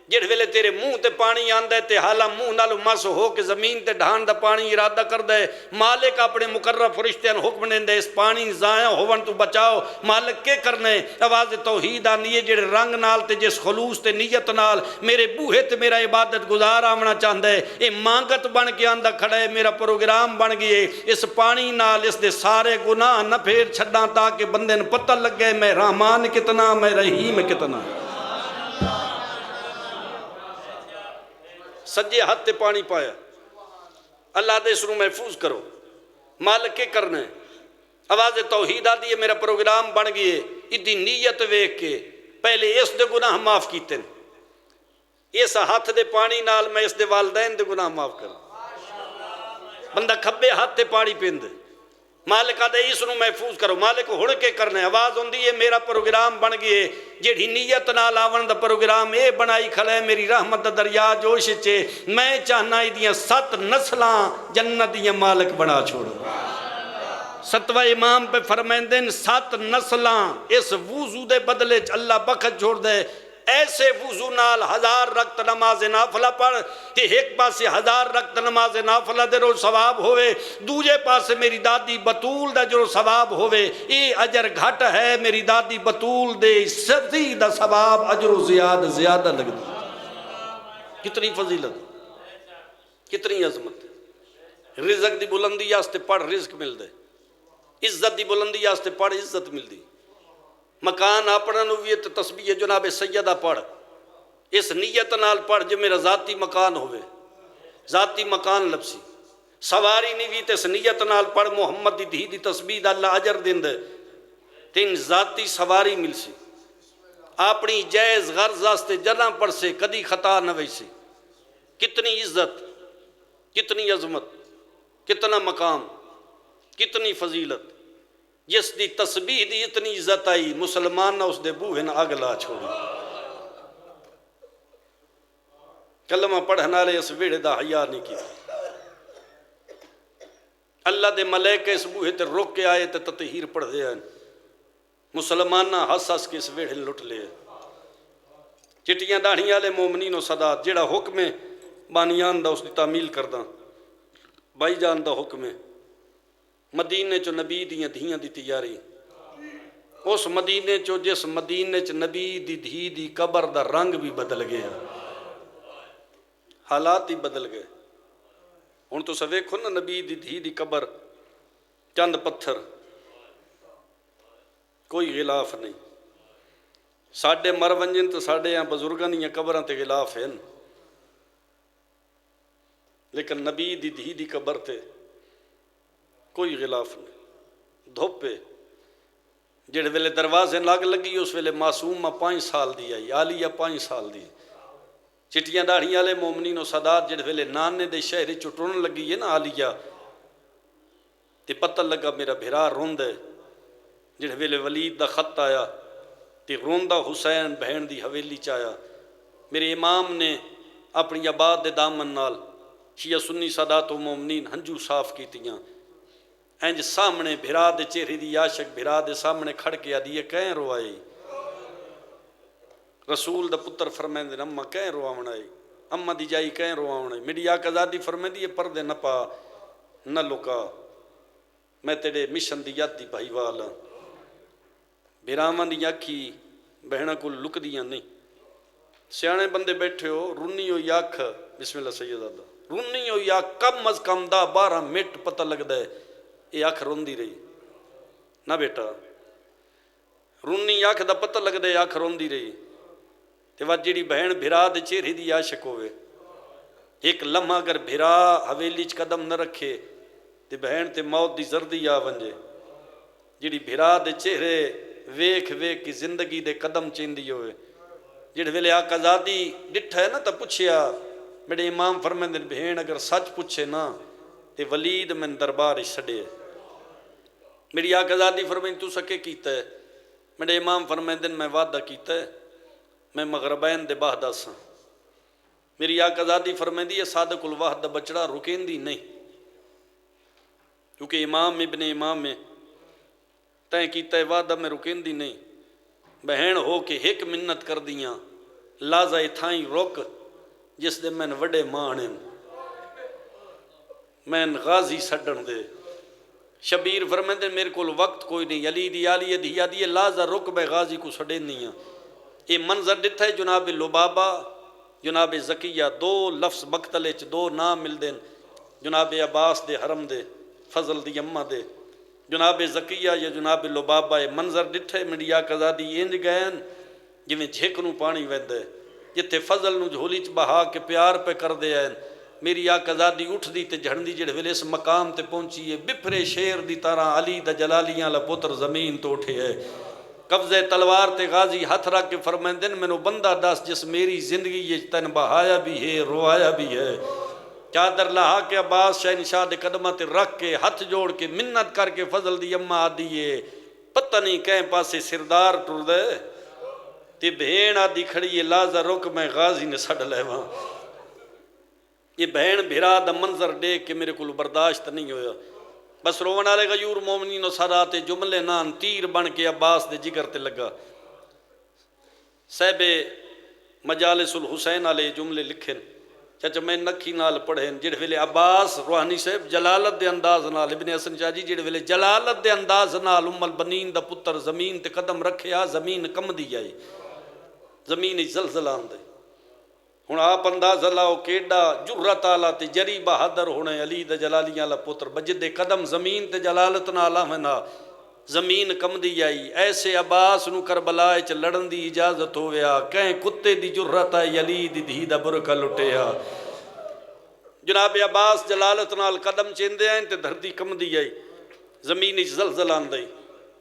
جڑ ویلے تیرے منہ تے پانی آندا ہے تے حالا منہ نالو مس ہو کے زمین تے ڈھان دا پانی ارادہ کردا ہے، مالک اپنے مقرر فرشتیاں حکم دیندے اس پانی ضائع ہون تو بچاؤ۔ مالک کے کرنے آواز توحید آندی ہے جڑے رنگ نال تے جس خلوص تے نیت نال میرے بوہے تے میرا عبادت گزار آمنا چاہندا ہے، اے مانگت بن کے آندا کھڑا ہے، میرا پروگرام بن گئے اس پانی نال اس دے سارے گناہ نہ پھیر چھڈاں تاکہ بندے نوں پتہ لگے میں رحمان کتنا میں رحیم کتنا۔ سجے ہاتھ تے پانی پایا، اللہ دے اس نوں محفوظ کرو۔ مالک کے کرنے آواز توحید آدھی ہے میرا پروگرام بن گئے، ادھی نیت ویکھ کے پہلے اس دے گناہ معاف کیتے ہیں، اس ہاتھ دے پانی نال میں اس دے والدین دے گناہ معاف کروں۔ بندہ کھبے ہاتھ تے پانی پیندے، مالک آدھے اس نوں محفوظ کرو۔ مالک ہڑ کے کرنے آواز ہوندی ہے میرا پروگرام بن گئے، جیڑی نیت نال آون دا پروگرام اے بنائی کھڑا ہے، میری رحمت دا دریا جوش چے، میں چاہنا ایدیاں 7 نسلاں جنت دیاں مالک بنا چھوڑو۔ 7واں امام پہ فرمائندے 7 نسلاں اس وضو دے بدلے اللہ بخت چھوڑ دے، ایسے وضو نال 1000 رکعت نماز نافلہ پڑھ کہ ایک پاسے 1000 رکعت نماز نافلہ دے رو ثواب ہوئے، دوجے پاسے میری دادی بطول دا جو ثواب ہوئے، یہ اجر گھٹ ہے، میری دادی بطول دے صدی دا ثواب اجر و زیادہ لگ دی۔ کتنی فضیلت، کتنی عظمت۔ رزق دی بلندی آستے پڑھ رزق مل دے، عزت دی بلندی آستے پڑھ عزت مل دی، مکان اپنا نویت تسبیح جناب سیدہ پڑھ، اس نیت نال پڑھ جو میرا ذاتی مکان ہوئے، ذاتی مکان لبسی، سواری نویت اس نیت نال پڑھ محمد دی دھی دی تسبیح دا اللہ عجر دن دے، تین ذاتی سواری مل سی، اپنی جائز غرض آستے جنہ پڑھ سے کدی خطا نہ ویسی۔ کتنی عزت، کتنی عظمت، کتنا مقام، کتنی فضیلت، جس دی تسبیح دی اتنی عزت آئی مسلمان نہ اس دے بوہے نہ اگلا چھوڑی۔ کلمہ پڑھنا لے اس ویڑے دا حیا نہیں کی، اللہ دے ملائکہ اس بوہے تے روک کے آئے تے تطہیر پڑھ دے آئے، مسلمان نہ ہس ہس کے اس ویڑے لٹ لے۔ چٹیاں داڑھیاں لے مومنین و صدات جیڑا حکم ہے بانیان دا اس دی تعمیل کردہ، بائی جان دا حکم ہے مدینے چو نبی دیاں دھیاں دی تیاری، اس مدینے چو جس مدینے چ نبی دی دھی دی قبر دا رنگ بھی بدل گیا، حالات ہی بدل گئے۔ ہن تو سویکھو نا نبی دی دھی دی قبر، چند پتھر، کوئی غلاف نہیں، ساڑھے مر ونجن تو ساڑھے یہاں بزرگاں دیاں قبراں تے غلاف ہیں، لیکن نبی دی دھی دی قبر تے کوئی غلاف نہیں، دھوپے جڑے ویلے دروازے لگ لگی اس ویلے معصومہ 5 سال دی آئی، عالیہ 5 سال دی، چٹیاں داڑھیاں والے مومنین و سادات جڑے ویلے نانے دے شہر چٹون لگی ہے نا عالیہ، تے پتہ لگا میرا بھرا روند ہے، جڑے ویلے ولید دا خط آیا تے روندہ حسین بہن دی حویلی چایا، میرے امام نے اپنی آباد دے دامن نال شیعہ سنی سادات و مومنین ہنجو صاف کیتیاں، اینج سامنے بھرا دے چہرے دی عاشق بھرا دے سامنے کھڑ کے آدھی ہے کہیں روائی، رسول دا پتر فرمائیں اماں کہیں رواؤن آئی، اماں دی جائی کہیں رواؤن آئی، میری آقا ذاتی فرمائیں یہ پردے نہ پا نہ لکا، میں تیرے مشن دی یاد دی بھائی والا، بھراواں دی آکھی بہنہ کو لک دیاں نہیں، سیانے بندے بیٹھے ہو رونی ہو یاکھ، بسم اللہ سیدہ رونی ہو یا کم از کم 10-12 منٹ پتہ لگ دے یہ آنکھ روندی رہی نہ بیٹا، رونی آنکھ دا پتہ لگ دے آنکھ روندی رہی، تے وجہ جیڑی بہن بھرا دے چہرے دی عاشق ہوئے، ایک لمحہ اگر بھرا حویلی چ قدم نہ رکھے تے بہن تے موت دی زردی آ ونجے، جیڑی بھرا دے چہرے ویکھ ویکھ کی زندگی دے قدم چیندی ہوئے، جیڑے ویلے آقا زادی ڈٹھا ہے نا تا پوچھیا، میرے امام فرمائیں بہن اگر سچ پوچھے نا تے ولید میں دربار چھڑے، میری آقا زادی فرمائیں تو سکے کیتا ہے، میرے امام فرمائیں میں وعدہ کیتا ہے، میں مغربین دے باہدہ سا، میری آقا زادی فرمائیں یہ صادق الوحد دا بچڑا رکین دی نہیں، کیونکہ امام ابن امام میں تائیں کیتا ہے وعدہ میں رکین دی نہیں، بہن ہو کے ایک منت کر دیاں لازا تھائیں رک جس دے میں وڈے مانے میں غازی سڈن دے شبیر فرمیندے میرے کو وقت کوئی نہیں علی دی آلی دی یادی لازا رک بے غازی کو سڈے نہیں یہ منظر ڈٹھا ہے جناب لبابہ جناب زکیہ دو لفظ مقتلے چ دو نام مل دین جناب عباس دے حرم دے فضل دی اماں دے جناب زکیہ یا جناب لبابہ منظر ڈٹھے میری آقازادی انج گئن جویں جھک نو پانی ویندے جتے فضل نو جھولی چ بہا کے پیار پہ کر دے ہیں میری آقازادی اٹھ دی تے جھڑ دی جڑے ویلے اس مقام تے پہنچی ہے بپھرے شیر دی طرح علی دا جلالیاں لا پتر زمین تو اٹھے ہے قبضے تلوار تے غازی ہاتھ رکھ کے فرمائندن مینوں بندہ دس جس میری زندگی یہ تن بہایا بھی ہے روایا بھی ہے چادر لہا کے عباس شہنشاہ دے قدمہ تے رکھ کے ہاتھ جوڑ کے منت کر کے فضل دی اماں آدیے پتہ نہیں کہیں پاسے سردار ٹر دے تے بہن آدھی کھڑی ہے لازا رک میں غازی نے سڑ لے وہاں یہ بہن بھرا دا منظر دیکھ کے میرے کو برداشت نہیں ہویا بس روون والے غیور مومنین و سادات جملے نان تیر بن کے عباس دے جگر تے لگا صاحب مجالس الحسین والے جملے لکھن چچا میں نکھی نال پڑھیں جڑے ویلے عباس روحانی صاحب جلالت دے انداز نال ابن حسن شاہ جی جڑے ویلے جلالت دے انداز نال ام البنین دا پتر زمین تے قدم رکھیا زمین کم دی آئی زمین زلزلہ آندے ہن آپ اندازہ لاؤ کیڈا جرت آلا تے جری بہادر ہونے علی دا جلالیاں لا پتر بجدے قدم زمین تے جلالت نالا ہونا زمین کم دی آئی ایسے عباس نو کربلا چ لڑن دی اجازت ہویا کہیں کتے دی جرت آئی علی دی دھی دا برکا لٹیا جناب عباس جلالت نال قدم چیندے ہیں تے دھرتی کم دی آئی زمین زلزلہ آندائی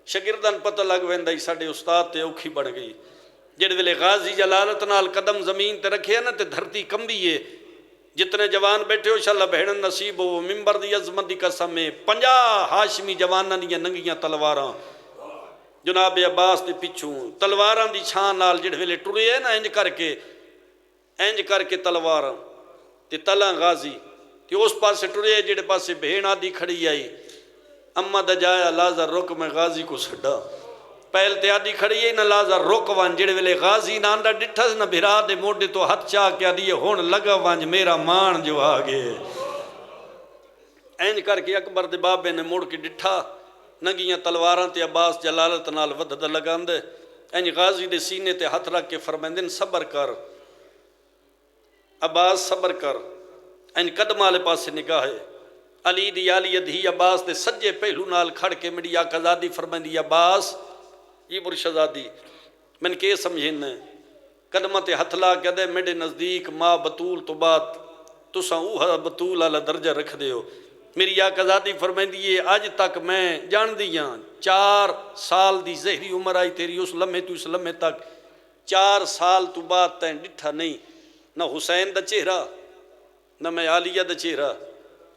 شاگردان پتہ لگ ویندائی ساڈے استاد تے اوکھی بن گئی جڑے ویلے غازی جلالت نال قدم زمین تے رکھے نا تے دھرتی کمبی ہے جتنے جوان بیٹھے ہو انشاءاللہ بہنن نصیب ہو ممبر دی عظمت دی قسم ہے 50 ہاشمی جواناں دی ننگیاں تلواراں جناب عباس دے پچھوں تلواراں دی چھان نال جڑے ویلے ٹرے نا انج کر کے تلواراں تے تلاں غازی تے اس پاسے ٹرے جڑے پاسے بہن آدھی کھڑی آئی اما دا جایا لازا رک میں غازی کو سڈا پہل تے آدھی کھڑی ہے نہ لازا رک وان جڑے ویلے غازی ناندا ڈٹھا نہ بھرا دے موڈے تو ہاتھ چاہ کے آدھی ہون لگا وانج میرا مان جو آگے اینج کر کے اکبر دے بابے نے موڑ کے ڈٹھا نگیاں تلواراں تے عباس جلالت نال ودد لگان دے اینج غازی دے سینے تے ہاتھ رکھ کے فرمیندن صبر کر عباس صبر کر اینج قدم والے پاسے نگاہ ہے علی دی آلی دھی عباس دے سجے پہلو نال کھڑ کے میری آقازادی فرمیندی عباس یہ مرشدادی میں نے کہ سمجھنا ہے قدمت ہتھلا کہدے میرے نزدیک ماں بطول تو بات تساں اوہا بطول والا درجہ رکھ دے ہو میری آقازادی فرمائندی ہے آج تک میں جان دیاں 4 سال دی زہری عمر آئی تیری اس لمحے تو اس لمحے تک 4 سال تو بعد تین ڈٹھا نہیں نہ حسین دا چہرہ نہ میں عالیہ دا چہرہ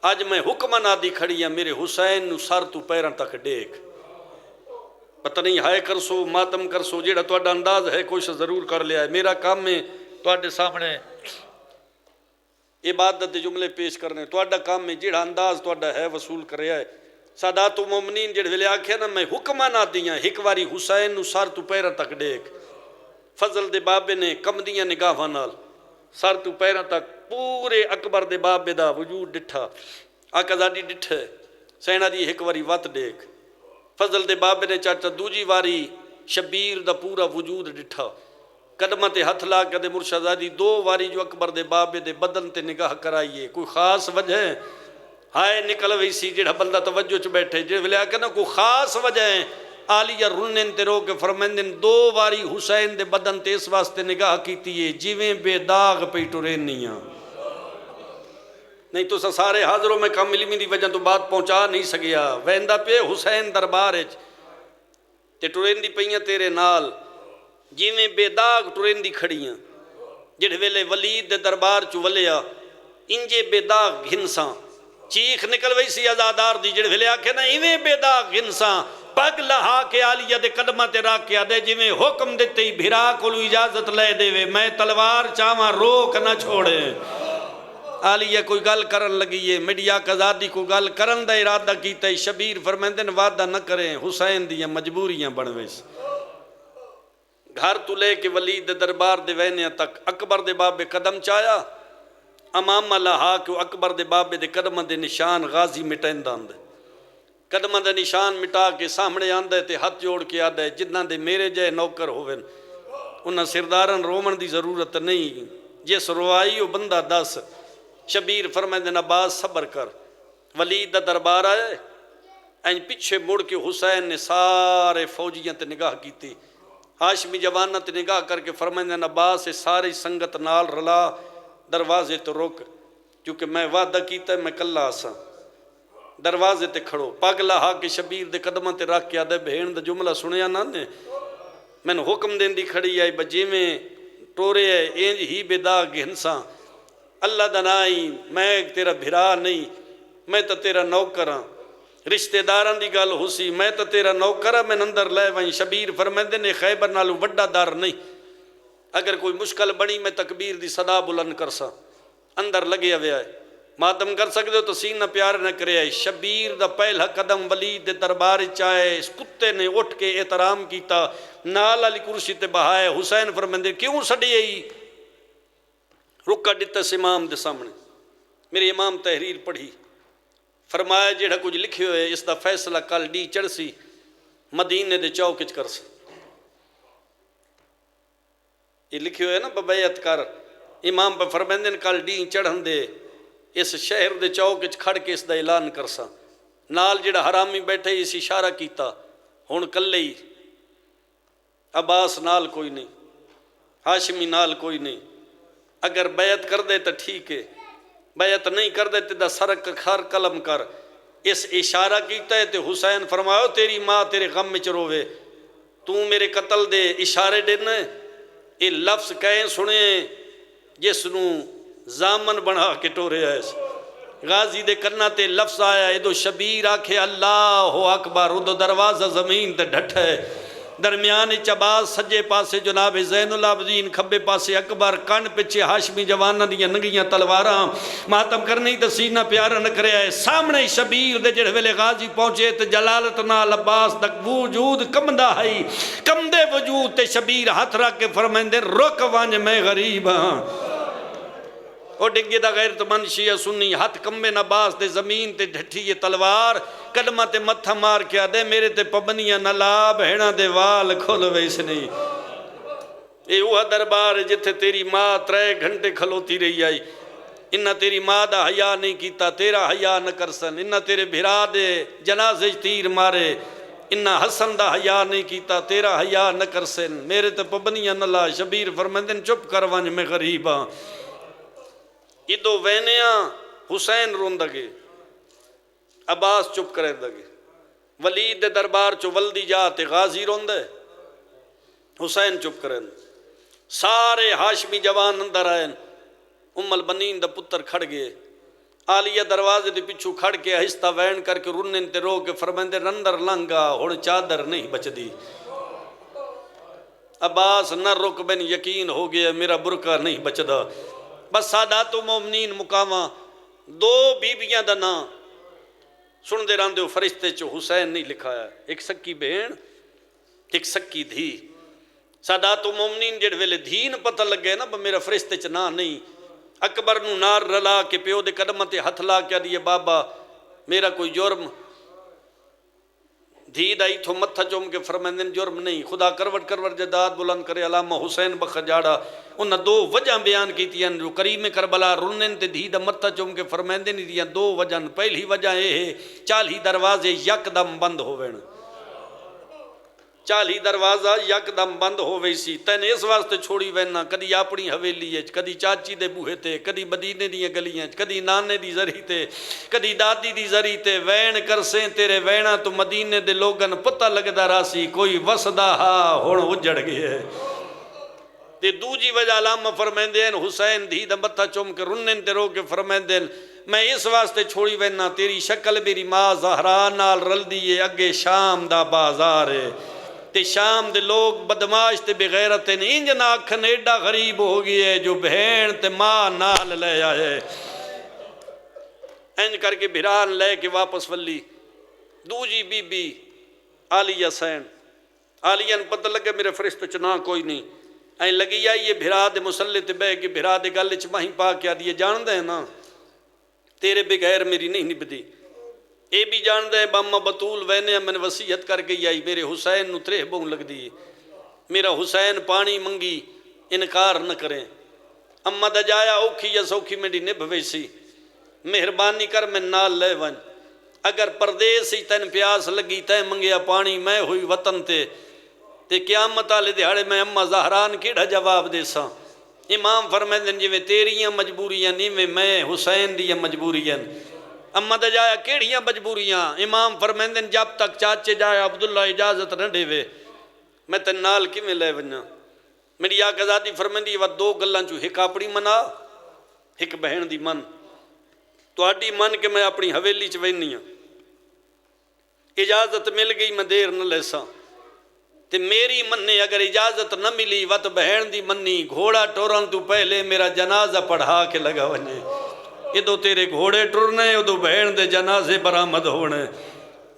آج میں حکمہ نہ دی کھڑی ہیں میرے حسین نو سر تو پیران تک دیکھ پتہ نہیں ہائے کر سو ماتم کر سو جیڑا تو انداز ہے کوشش ضرور کر لیا ہے میرا کام میں تو سامنے عبادت جملے پیش کرنے تو کام میں جیڑا انداز تو ہے وصول کر رہا ہے سادات و مومنین جیڑے ویلے آکھے نا میں حکمہ نہ دیاں ایک واری حسین نو سر تو پیرا تک دیکھ فضل دے بابے نے کم دیاں نگاہاں نال سر تو پیرا تک پورے اکبر دے بابے دا وجود ڈٹھا آقازادی ڈٹھے سینہ دی ایک واری وات دیکھ فضل دے بابے نے چاچا دوجی واری شبیر دا پورا وجود ڈٹھا قدمت ہتھ لا کے دے مرشدادی 2 واری جو اکبر دے بابے دے بدن تے نگاہ کرائیے کوئی خاص وجہ ہے ہائے نکل وئی سی جڑا بندہ توجہ چ بیٹھے جے ویلے کہ نا کوئی خاص وجہ ہے عالیہ رنن تے رو کے فرمیندن 2 واری حسین دے بدن تے اس واسطے نگاہ کیتی ہے جویں بے داغ پئی ٹرینیاں نہیں تو سارے حاضروں میں کم علمی دی وجہ تو بات پہنچا نہیں سکیا ویندا پہ حسین دربار تے ٹرین دی پئیاں تیرے نال جویں بے داغ ٹرین دی کھڑیاں جڑے ویلے ولید دے دربار چ ولیا انجے بے داغ گھنساں چیخ نکل وئی سی آزادار دی جڑے ویلے آکھے نا ایویں بے داغ گھنساں پگ لہا کے عالیہ دے قدمہ تے رکھ کے دے جویں حکم دتے ہی بھرا کولو اجازت لے دے وے میں تلوار چاواں روک نہ چھوڑے عالیہ کوئی گل کرن لگی ہے میڈیا آقازادی کو گل کرن دا ارادہ کیتا ہے شبیر فرمیندن وعدہ نہ کریں حسین دیاں مجبوریاں بنوے گھر تو لے کے ولید دے دربار دے وینیا تک اکبر دے بابے قدم چایا امام اللہ کہ اکبر دے بابے دے قدم دے نشان غازی مٹین داند قدم دے نشان مٹا کے سامنے آندے تے ہاتھ جوڑ کے آدھے جنہ دے میرے جائے نوکر ہوئن انہاں سردارن رومن دی ضرورت نہیں جس روائی وہ بندہ دس شبیر فرمائے عباس صبر کر ولید دا دربار آئے این پیچھے مڑ کے حسین نے سارے فوجیاں تے نگاہ کی تھی ہاشمی جوانہ تے نگاہ کر کے فرمائے عباس ساری سنگت نال رلا دروازے تو روک کیونکہ میں وعدہ کیتا ہے میں کلہ آسا دروازے تے کھڑو پاگ لہا کے شبیر دے قدمہ تے رکھ کے آدھے بہن دا جملہ سنیا نا نے میں نے حکم دین دی کھڑی آئی بجے میں ٹورے ہے اینج ہی بے داغ گھنساں اللہ دنائی میں تیرا بھرا نہیں میں تو تیرا نوکر ہاں رشتہ داران دی گل ہوسی میں تو تیرا نوکر ہاں میں اندر لے وہیں شبیر فرمیندے نے خیبر نالو وڈا دار نہیں اگر کوئی مشکل بنی میں تکبیر دی صدا بلند کرسا اندر لگے ہوئے آئے ماتم کر سکتے ہو تو سینہ پیار نہ کرے آئے شبیر دا پہلا قدم ولید دے دربار چاہے اس کتے نے اٹھ کے احترام کیتا نال علی کرسی تے بہائے حسین فرمیندے کیوں سڑی آئی رکا دیتا اس امام دے سامنے میری امام تحریر پڑھی فرمایا جیڑا کچھ لکھے ہوئے اس دا فیصلہ کل ڈی چڑھ سی مدینے دے چوکچ کر سی یہ لکھے ہوئے نا ببیعت کر امام پہ فرمیندن کل ڈی چڑھن دے اس شہر دے چوکچ کھڑ کے اس دا اعلان کرسا نال جیڑا حرامی بیٹھے اس اشارہ کیتا ہون کلے ہی عباس نال کوئی نہیں ہاشمی نال کوئی نہیں اگر بیعت کر دے تو ٹھیک ہے بیعت نہیں کر دے تو سرک خار قلم کر اس اشارہ کیتا ہے تو حسین فرماؤ تیری ماں تیرے غم میں چروے تو میرے قتل دے اشارے دینا یہ لفظ کہیں سنیں جس نو زامن بنا کے ٹورے ایسے غازی دے کرنا تے لفظ آیا ادو شبیر آکھے اللہ اکبر ادو دروازہ زمین تے ڈھٹ ہے درمیان عباس سجے پاسے جناب زین العابدین کھبے پاسے اکبر کن پچھے ہاشمی جوانہ دیاں ننگیاں تلواراں ماتم کرنی تے سینہ پیارا نہ کرے آئے سامنے شبیر دے جڑے ویلے غازی پہنچے تے جلالت نال عباس تک وجود کم دا ہے کم دے وجود تے شبیر ہاتھ رکھ کے فرمائندے رک وانج میں غریب ہاں اور ڈنگی دا غیرت مند شیعہ سنی ہاتھ کمبے نباس دے زمین تے ڈھٹھی یہ تلوار قدمہ تے متھا مار کیا دے میرے تے پبنیاں نلا بہنا دے وال کھول ویس نہیں اے اوہ دربار جتھے تیری ماں 3 گھنٹے کھلوتی رہی آئی انہا تیری ماں دا حیا نہیں کیتا تیرا حیا نہ کرسن انہا تیرے بھرا دے جنازے تیر مارے انہا حسن دا حیا نہیں کیتا تیرا حیا نہ کرسن میرے تے پبنیاں نلا شبیر فرمندن چپ کر ونج میں غریباں ادو وینیاں حسین رون دگے عباس چپ کرے دگے ولید دے دربار چو ولدی جاتے غازی رون دے حسین چپ کرے سارے ہاشمی جوان اندر آئے ام البنین دا پتر کھڑ گئے آلیہ دروازے دے پچھو کھڑ کے ہستہ وین کر کے رنن تے رو کے فرمندے رندر لنگا ہوڑ چادر نہیں بچ دی عباس نہ رک بین یقین ہو گیا میرا برکہ نہیں بچ دا بس سادات و مومنین مقامہ 2 بیبیاں دا نا سن دے راندے ہو فرشتے چو حسین نہیں لکھایا ایک سکی بہن ایک سکی دھی سادات و مومنین جڑ ویلے دھین پتہ لگ گئے نا میرا فرشتے چ نا نہیں اکبر نو نار رلا کے پیو دے قدمتے ہتھ لا کیا دیئے بابا میرا کوئی جرم دھی دائی تھو متھا چوم کے فرمیندن جرم نہیں خدا کروٹ جداد بلند کرے علامہ حسین بخجاڑا انہا 2 وجہ بیان کی تھی جو کریم کربلا رنن تے دھی دا متھا چوم کے فرمیندن دیا 2 وجہ پہلی وجہ ہے 40 دروازے یک دم بند ہوئے 40 دروازہ یک دم بند ہوئے سی تین اس واسطے چھوڑی وینا کدی اپنی حویلی ہے کدی چاچی دے بوہے تے کدی مدینے دی گلیاں کدی نانے دی زری تے کدی دادی دی زری تے وین کرسیں تیرے وینا تو مدینے دے لوگن پتہ لگدا راسی کوئی وسدا ہا ہون اجڑ گئے تے دوجی وجہ علامہ فرمیندین حسین دھی دا متھا چوم کے رنن تے رو کے فرمیندین میں اس واسطے چھوڑی وینا تیری شکل میری ماں زہرا نال رل دیئے اگے شام دا بازار ہے تے شام دے لوگ بدماش تے بغیرت انج نہ آکھن ایڈا غریب ہو گئی ہے جو بہن تے ماں نال لے آئے انج کر کے بھران لے کے واپس ولی دوجی بی بی عالیہ سین آلیاں پتہ لگے میرے فرشت چنا کوئی نہیں این لگی آئی یہ بھرا دے مسلح تے بہ کے بھرا دے گل چ ماہی پا کے آدھی جان دے نا تیرے بغیر میری نہیں نبدی اے بھی جان دے بامہ بطول وینے میں نے وصیت کر گئی آئی میرے حسین نو تریہ بہن لگ دی میرا حسین پانی منگی انکار نہ کریں اما دا جایا اوکھی یا سوکھی میری نبھ ویسی مہربانی کر میں نال لے ون اگر پردیس ہی تین پیاس لگی تے منگیا پانی میں ہوئی وطن تے قیامت آلے دہاڑے میں اما زہران کیڑا جواب دے سا امام فرمائیں جی میں تیریاں مجبوریاں نہیں میں حسین دیاں مجبوریاں اما دا جایا کیڑیاں مجبوریاں امام فرمائیں جب تک چاچے جایا عبداللہ اجازت نہ دے وے میں تین نال کی میں لے ونیا میری آقازادی فرمائیں دی وہ دو گلان چو ایک اپنی منا ایک بہن دی من تو آٹی من کے میں اپنی حویلی چ وینیاں اجازت مل گئی میں دیر نہ لیسا تے میری مننے اگر اجازت نہ ملی وط بہن دی منی گھوڑا ٹورن تو پہلے میرا جنازہ پڑھا کے لگا ونے ادو تیرے گھوڑے ٹرنے ادو بہن دے جنازے برآمد ہونے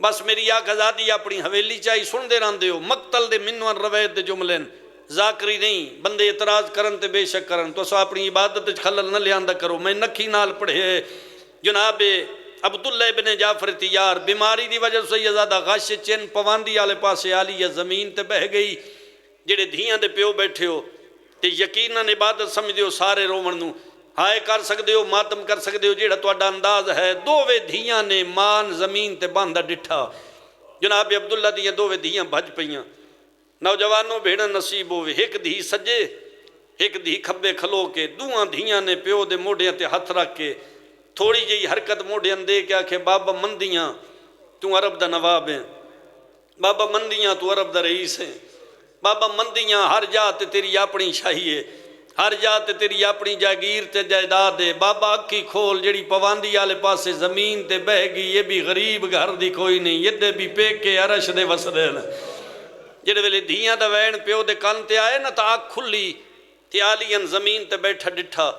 بس میری آقازادی اپنی حویلی چاہی سن دے رہن دے ہو مقتل دے منوان روایت دے جملین ذاکری نہیں بندے اعتراض کرن تے بے شک کرن تو سا اپنی عبادت خلل نہ لیاندہ کرو میں نکھی نال پڑھے جناب عبداللہ ابن جعفر تیار بیماری دی وجہ سے یہ زیادہ غش چین پواندی آلے پاسے آلی یا زمین تے بہ گئی جڑے دھیاں دے پیو بیٹھے ہو تے یقیناً عبادت سمجھ ہو سارے رومن نو ہائے کر سکتے ہو ماتم کر سکتے ہو جیڑا تو اڈا انداز ہے دووے دھیاں نے مان زمین تے باندھا ڈٹھا جناب عبداللہ دیاں دووے دھیاں بھج پئیاں نوجوانوں بھیڑا نصیب ہوئے ایک دھی سجے ایک دھی کھبے کھلو کے دوہاں دھیاں نے پیو دے موڑیاں تے ہتھ رکھ کے تھوڑی جی حرکت موڑیاں دے کیا کہ بابا مندیاں تو عرب دا نواب ہیں بابا مندیاں تو عرب دا رئیس ہیں بابا مندیاں ہر جات تیری اپنی شاہی ہے ہر جات تیری اپنی جاگیر تے جائیداد ہے بابا اکھی کھول جڑی پواندی آلے پاسے زمین تے بہ گئی یہ بھی غریب گھر دی کوئی نہیں یہ دے بھی پے کے عرش دے وسدے جڑے ویلے دھیاں دا وین پیو دے کان تے آئے نا تا آنکھ کھلی تے آلیاں زمین تے بیٹھا ڈٹھا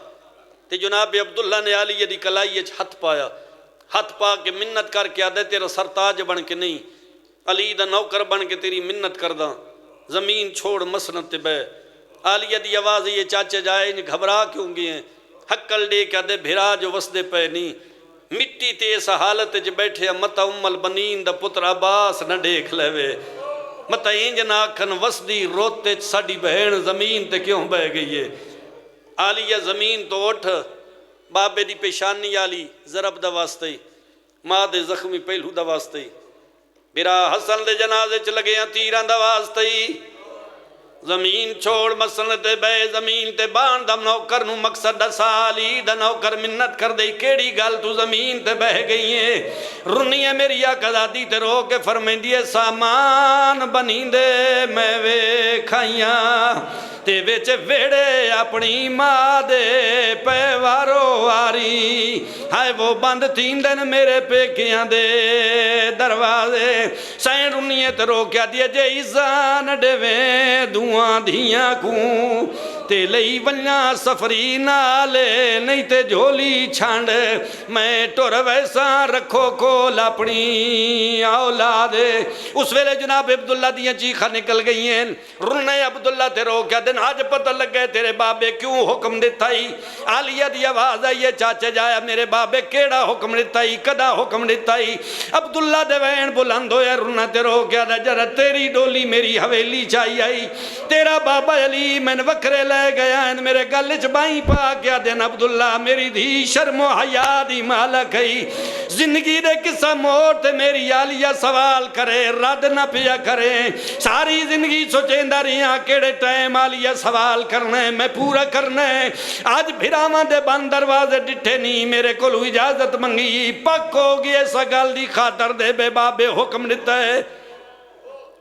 تے جناب عبداللہ نے آلیہ دی کلائی ہتھ پایا ہتھ پا کے منت کر کے آدھے تیرا سرتاج بن کے نہیں علی دا نوکر بن کے تیری منت کرداں زمین چھوڑ مسنت تے بے آلیہ دی آواز یہ چاچے جائے انہیں گھبرا کیوں گئے ہیں حقل دے کے آدھے بھیرا جو وسدے پہ نہیں مٹی تے ایسا حالت جو بیٹھے متا البنین دا پتر عباس نہ دیکھ لے وے متا اینج ناکھن وسدی روتے ساڑی بہن زمین تے کیوں بہ گئی ہے آلیہ زمین تو اٹھ بابے دی پیشانی آلی ضرب دا واسطے ماں دے زخمی پہلو دا واسطے میرا حسن دے جنازے چ لگے ہیں تیران دا واسطے زمین چھوڑ مسن تے بے زمین تے بان دا نوکر نو مقصد دا سالی دا نوکر منت کر دے کیڑی گل تو زمین تے بہ گئی ہے رنی ہے میری آقازادی تے رو کے فرمین دیئے سامان بنی دے میں وے کھائیاں تے ویچے ویڑے اپنی ماں دے پیوارو آری ہائے وہ بند تین دن میرے پیکیاں دے دروازے سائن رنیے تے رو کیا دیا جے ایزان ڈیویں دعاں دھیاں کوں تے لئی ونیاں سفری نالے نہیں تے جھولی چھانڈ میں ٹور ویسا رکھو کول اپنی اولاد اس ویلے جناب عبداللہ دیاں چیخہ نکل گئی ہیں رنے عبداللہ تے رو کیا دن آج پتہ لگ گئے تیرے بابے کیوں حکم دیتا ہی آلیہ دی آواز آئیے چاچے جایا میرے بابے کیڑا حکم دیتا ہی کدا حکم دیتا ہی عبداللہ دے وین بلند ہویا رنہ تے رو کیا نجر تیری ڈولی میری حویلی چاہی آئی تیرا بابا علی میں وکرے لے گیا ہے میرے گلچ بائیں پا کیا دین عبداللہ میری دھی شرم و حیاء دی مالک ہے زندگی دے قصہ موڑ تے میری آلیہ سوال کرے رد نہ پیا کرے ساری زندگی سوچیں داریاں کیڑے ٹائم آلیہ سوال کرنے میں پورا کرنے آج بھراواں دے بند دروازے ڈٹھے نہیں میرے کولو اجازت منگی پک ہو گئی ایسا گل دی خاطر دے بے بابے حکم دیتا ہے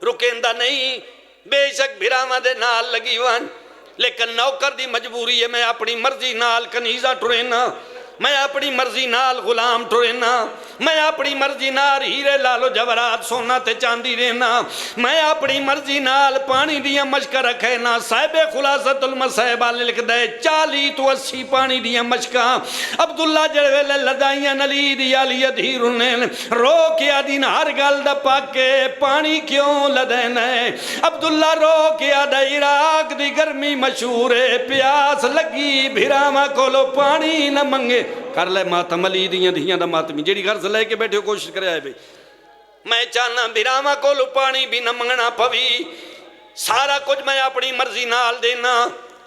رکیندہ نہیں بے شک بھراواں دے نال لگی وان لیکن نوکر دی مجبوری ہے میں اپنی مرضی نال کنیزہ ٹرینا میں اپنی مرضی نال غلام ٹرینا، میں اپنی مرضی نال ہیرے لالو جورات سونا تے چاندی رہنا، میں اپنی مرضی نال پانی دیا مشکا رکھے نا۔ صاحب خلاصۃ المصائبہ لکھ دے 40 تو 80 پانی دیا مشکا عبداللہ جڑے ویلے لدائیاں نلی دی آلی ادھیر انہیں رو کے آدین ہر گل دا پاکے پانی کیوں لدین ہے۔ عبداللہ رو کے آدھا عراق دی گرمی مشہور ہے، پیاس لگی بھیراما کولو پانی نہ منگے کر لے ماتم علی دیاں دیاں دا ماتمی جیڑی غرض لے کے بیٹھے کوشش کرے آئے بھئی میں چاہنا بھیراما کولو پانی بھی نہ منگنا پوی، سارا کچھ میں اپنی مرضی نال دینا۔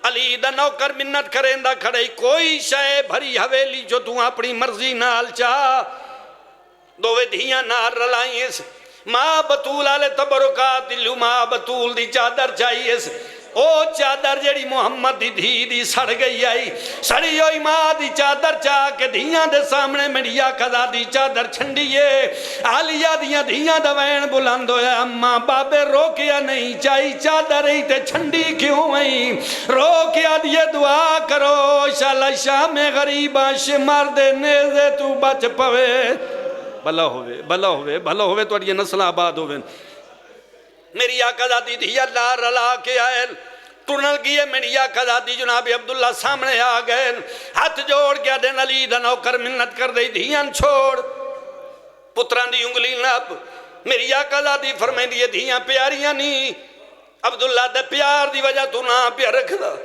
علی دا نوکر منت کریں دا کھڑے کوئی شے بھری حویلی جو تو اپنی مرضی نال چاہ دووے دھیاں نار رلائیں اس ماں بطول آلے تبرکات دلو ماں بطول دی چادر چاہیے اس او چادر جڑی محمد دی دھی دی سڑ گئی آئی سڑی ہوئی ماں دی چادر چاہ کے دھیاں دے سامنے میری آقا دی چادر چھنڈیے آلیہ دیاں دھیاں دوین بلند ہویا اماں بابے روکیا نہیں چاہی چادر ہی تے چھنڈی کیوں ہوئی روکیا دیے دعا کرو شالا شام غریباں شمار دے نیزے تو بچ پوے بھلا ہوئے بھلا ہوئے بھلا ہوئے تو یہ نسل آباد ہوئے۔ میری آقا دی دھی اللہ رلا کے آئے ٹرنل گئے میری آقا دی جناب عبداللہ سامنے آ گئے ہاتھ جوڑ گیا دین علی دا نوکر منت کر دے دھیان چھوڑ پتران دی انگلی نپ میری آقا دی فرمائیں دیئے دھیاں پیاریاں نہیں عبداللہ دے پیار دی وجہ تو نہ پیار رکھ دا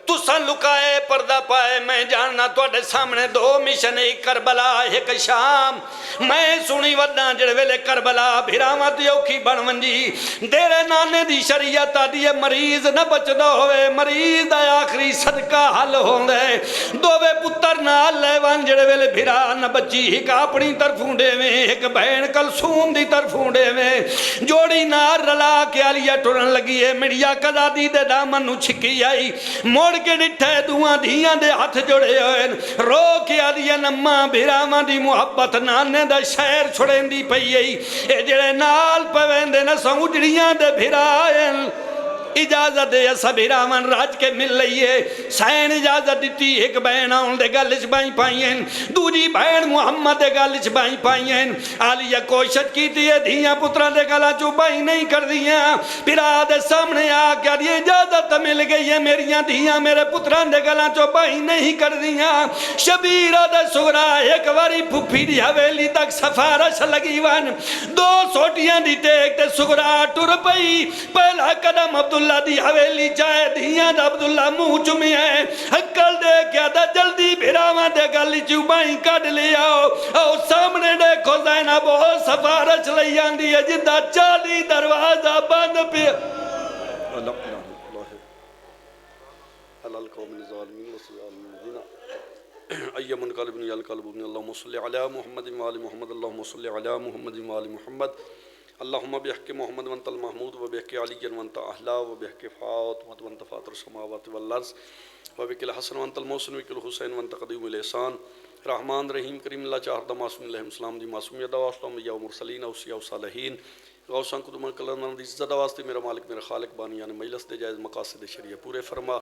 تو سن لکائے پردہ پائے میں جاننا تو اڈے سامنے 2 مشن ایک کربلا ایک شام میں سنی ودنا جڑے ویلے کربلا بھیرامت یوکھی بنونجی دیرے نانے دی شریعت دیئے مریض نہ بچدہ ہوئے مریض دا آخری صدقہ حل ہوندے دووے پتر نال لیوان جڑے ویلے بھیرا نہ بچی ایک اپنی طرفوں دے میں ایک بہن کلثوم دی طرفوں دے میں جوڑی نار رلا کے آلیہ ٹرن لگی ہے میری آقا دی دے دامن نو چھکی آئی موڑ کے ڈٹھے دعا دھیاں دے ہاتھ جوڑے ہوئے رو کے آدیا نماں بھیراما دی محبت نانے دا شہر چھوڑیں دی پئی اے جڑے نال پوین دے نساں اجڑیاں دے بھیرائن اجازت دے ایسا بھیرامان راج کے مل لئیے سین اجازت دیتی ایک بہن آن دے گلچ بائیں پائیں دوجی بہن محمد دے گلچ بائیں پائیں آلیہ کوشت کی دیئے دھیاں پتران دے گلہ جو بائیں نہیں کر دیاں پھر آدھے سامنے آکیا دیئے اجازت مل گئی ہے میریاں دھیاں میرے پتران دے گلہ جو بائیں نہیں کر دیاں شبیر آدھے سگرہ ایک واری پھپی دی حویلی تک سفارش لگی وان 2 سوٹیاں دی ٹیک تے سگرہ ٹر پئی پہلا قدم عبداللہ دی حویلی چاہے دھیاں دا عبداللہ منہ چمی ہے حکل دے کیا دا جلدی بھیراما دے گلی چوبائیں کڑ لیا او سامنے دیکھو زینب او سفارش لیاں دی جدہ 40 دروازہ بند پہ على القوم الظالمين وسلام المدينة أي منقلب ينقلب اللهم صل على محمد وآل محمد اللهم صل على محمد وآل محمد اللهم بحق محمد وانت المحمود وبحق علي وانت أهلا وبحق فاطمة وانت فاطر السماوات والأرض وبحق الحسن وانت المحسن وبحق الحسين وانت قديم الإحسان رحمان رحیم کریم اللہ چاہر دا معصوم علیہ السلام دی معصومیت واسطہ انبیاء و مرسلین اوصیاء و صالحین غوثاں قدوم کلندان دی عزت واسطے میرا مالک میرا خالق بانیان مجلس دے جائز مقاصد شریعہ پورے فرما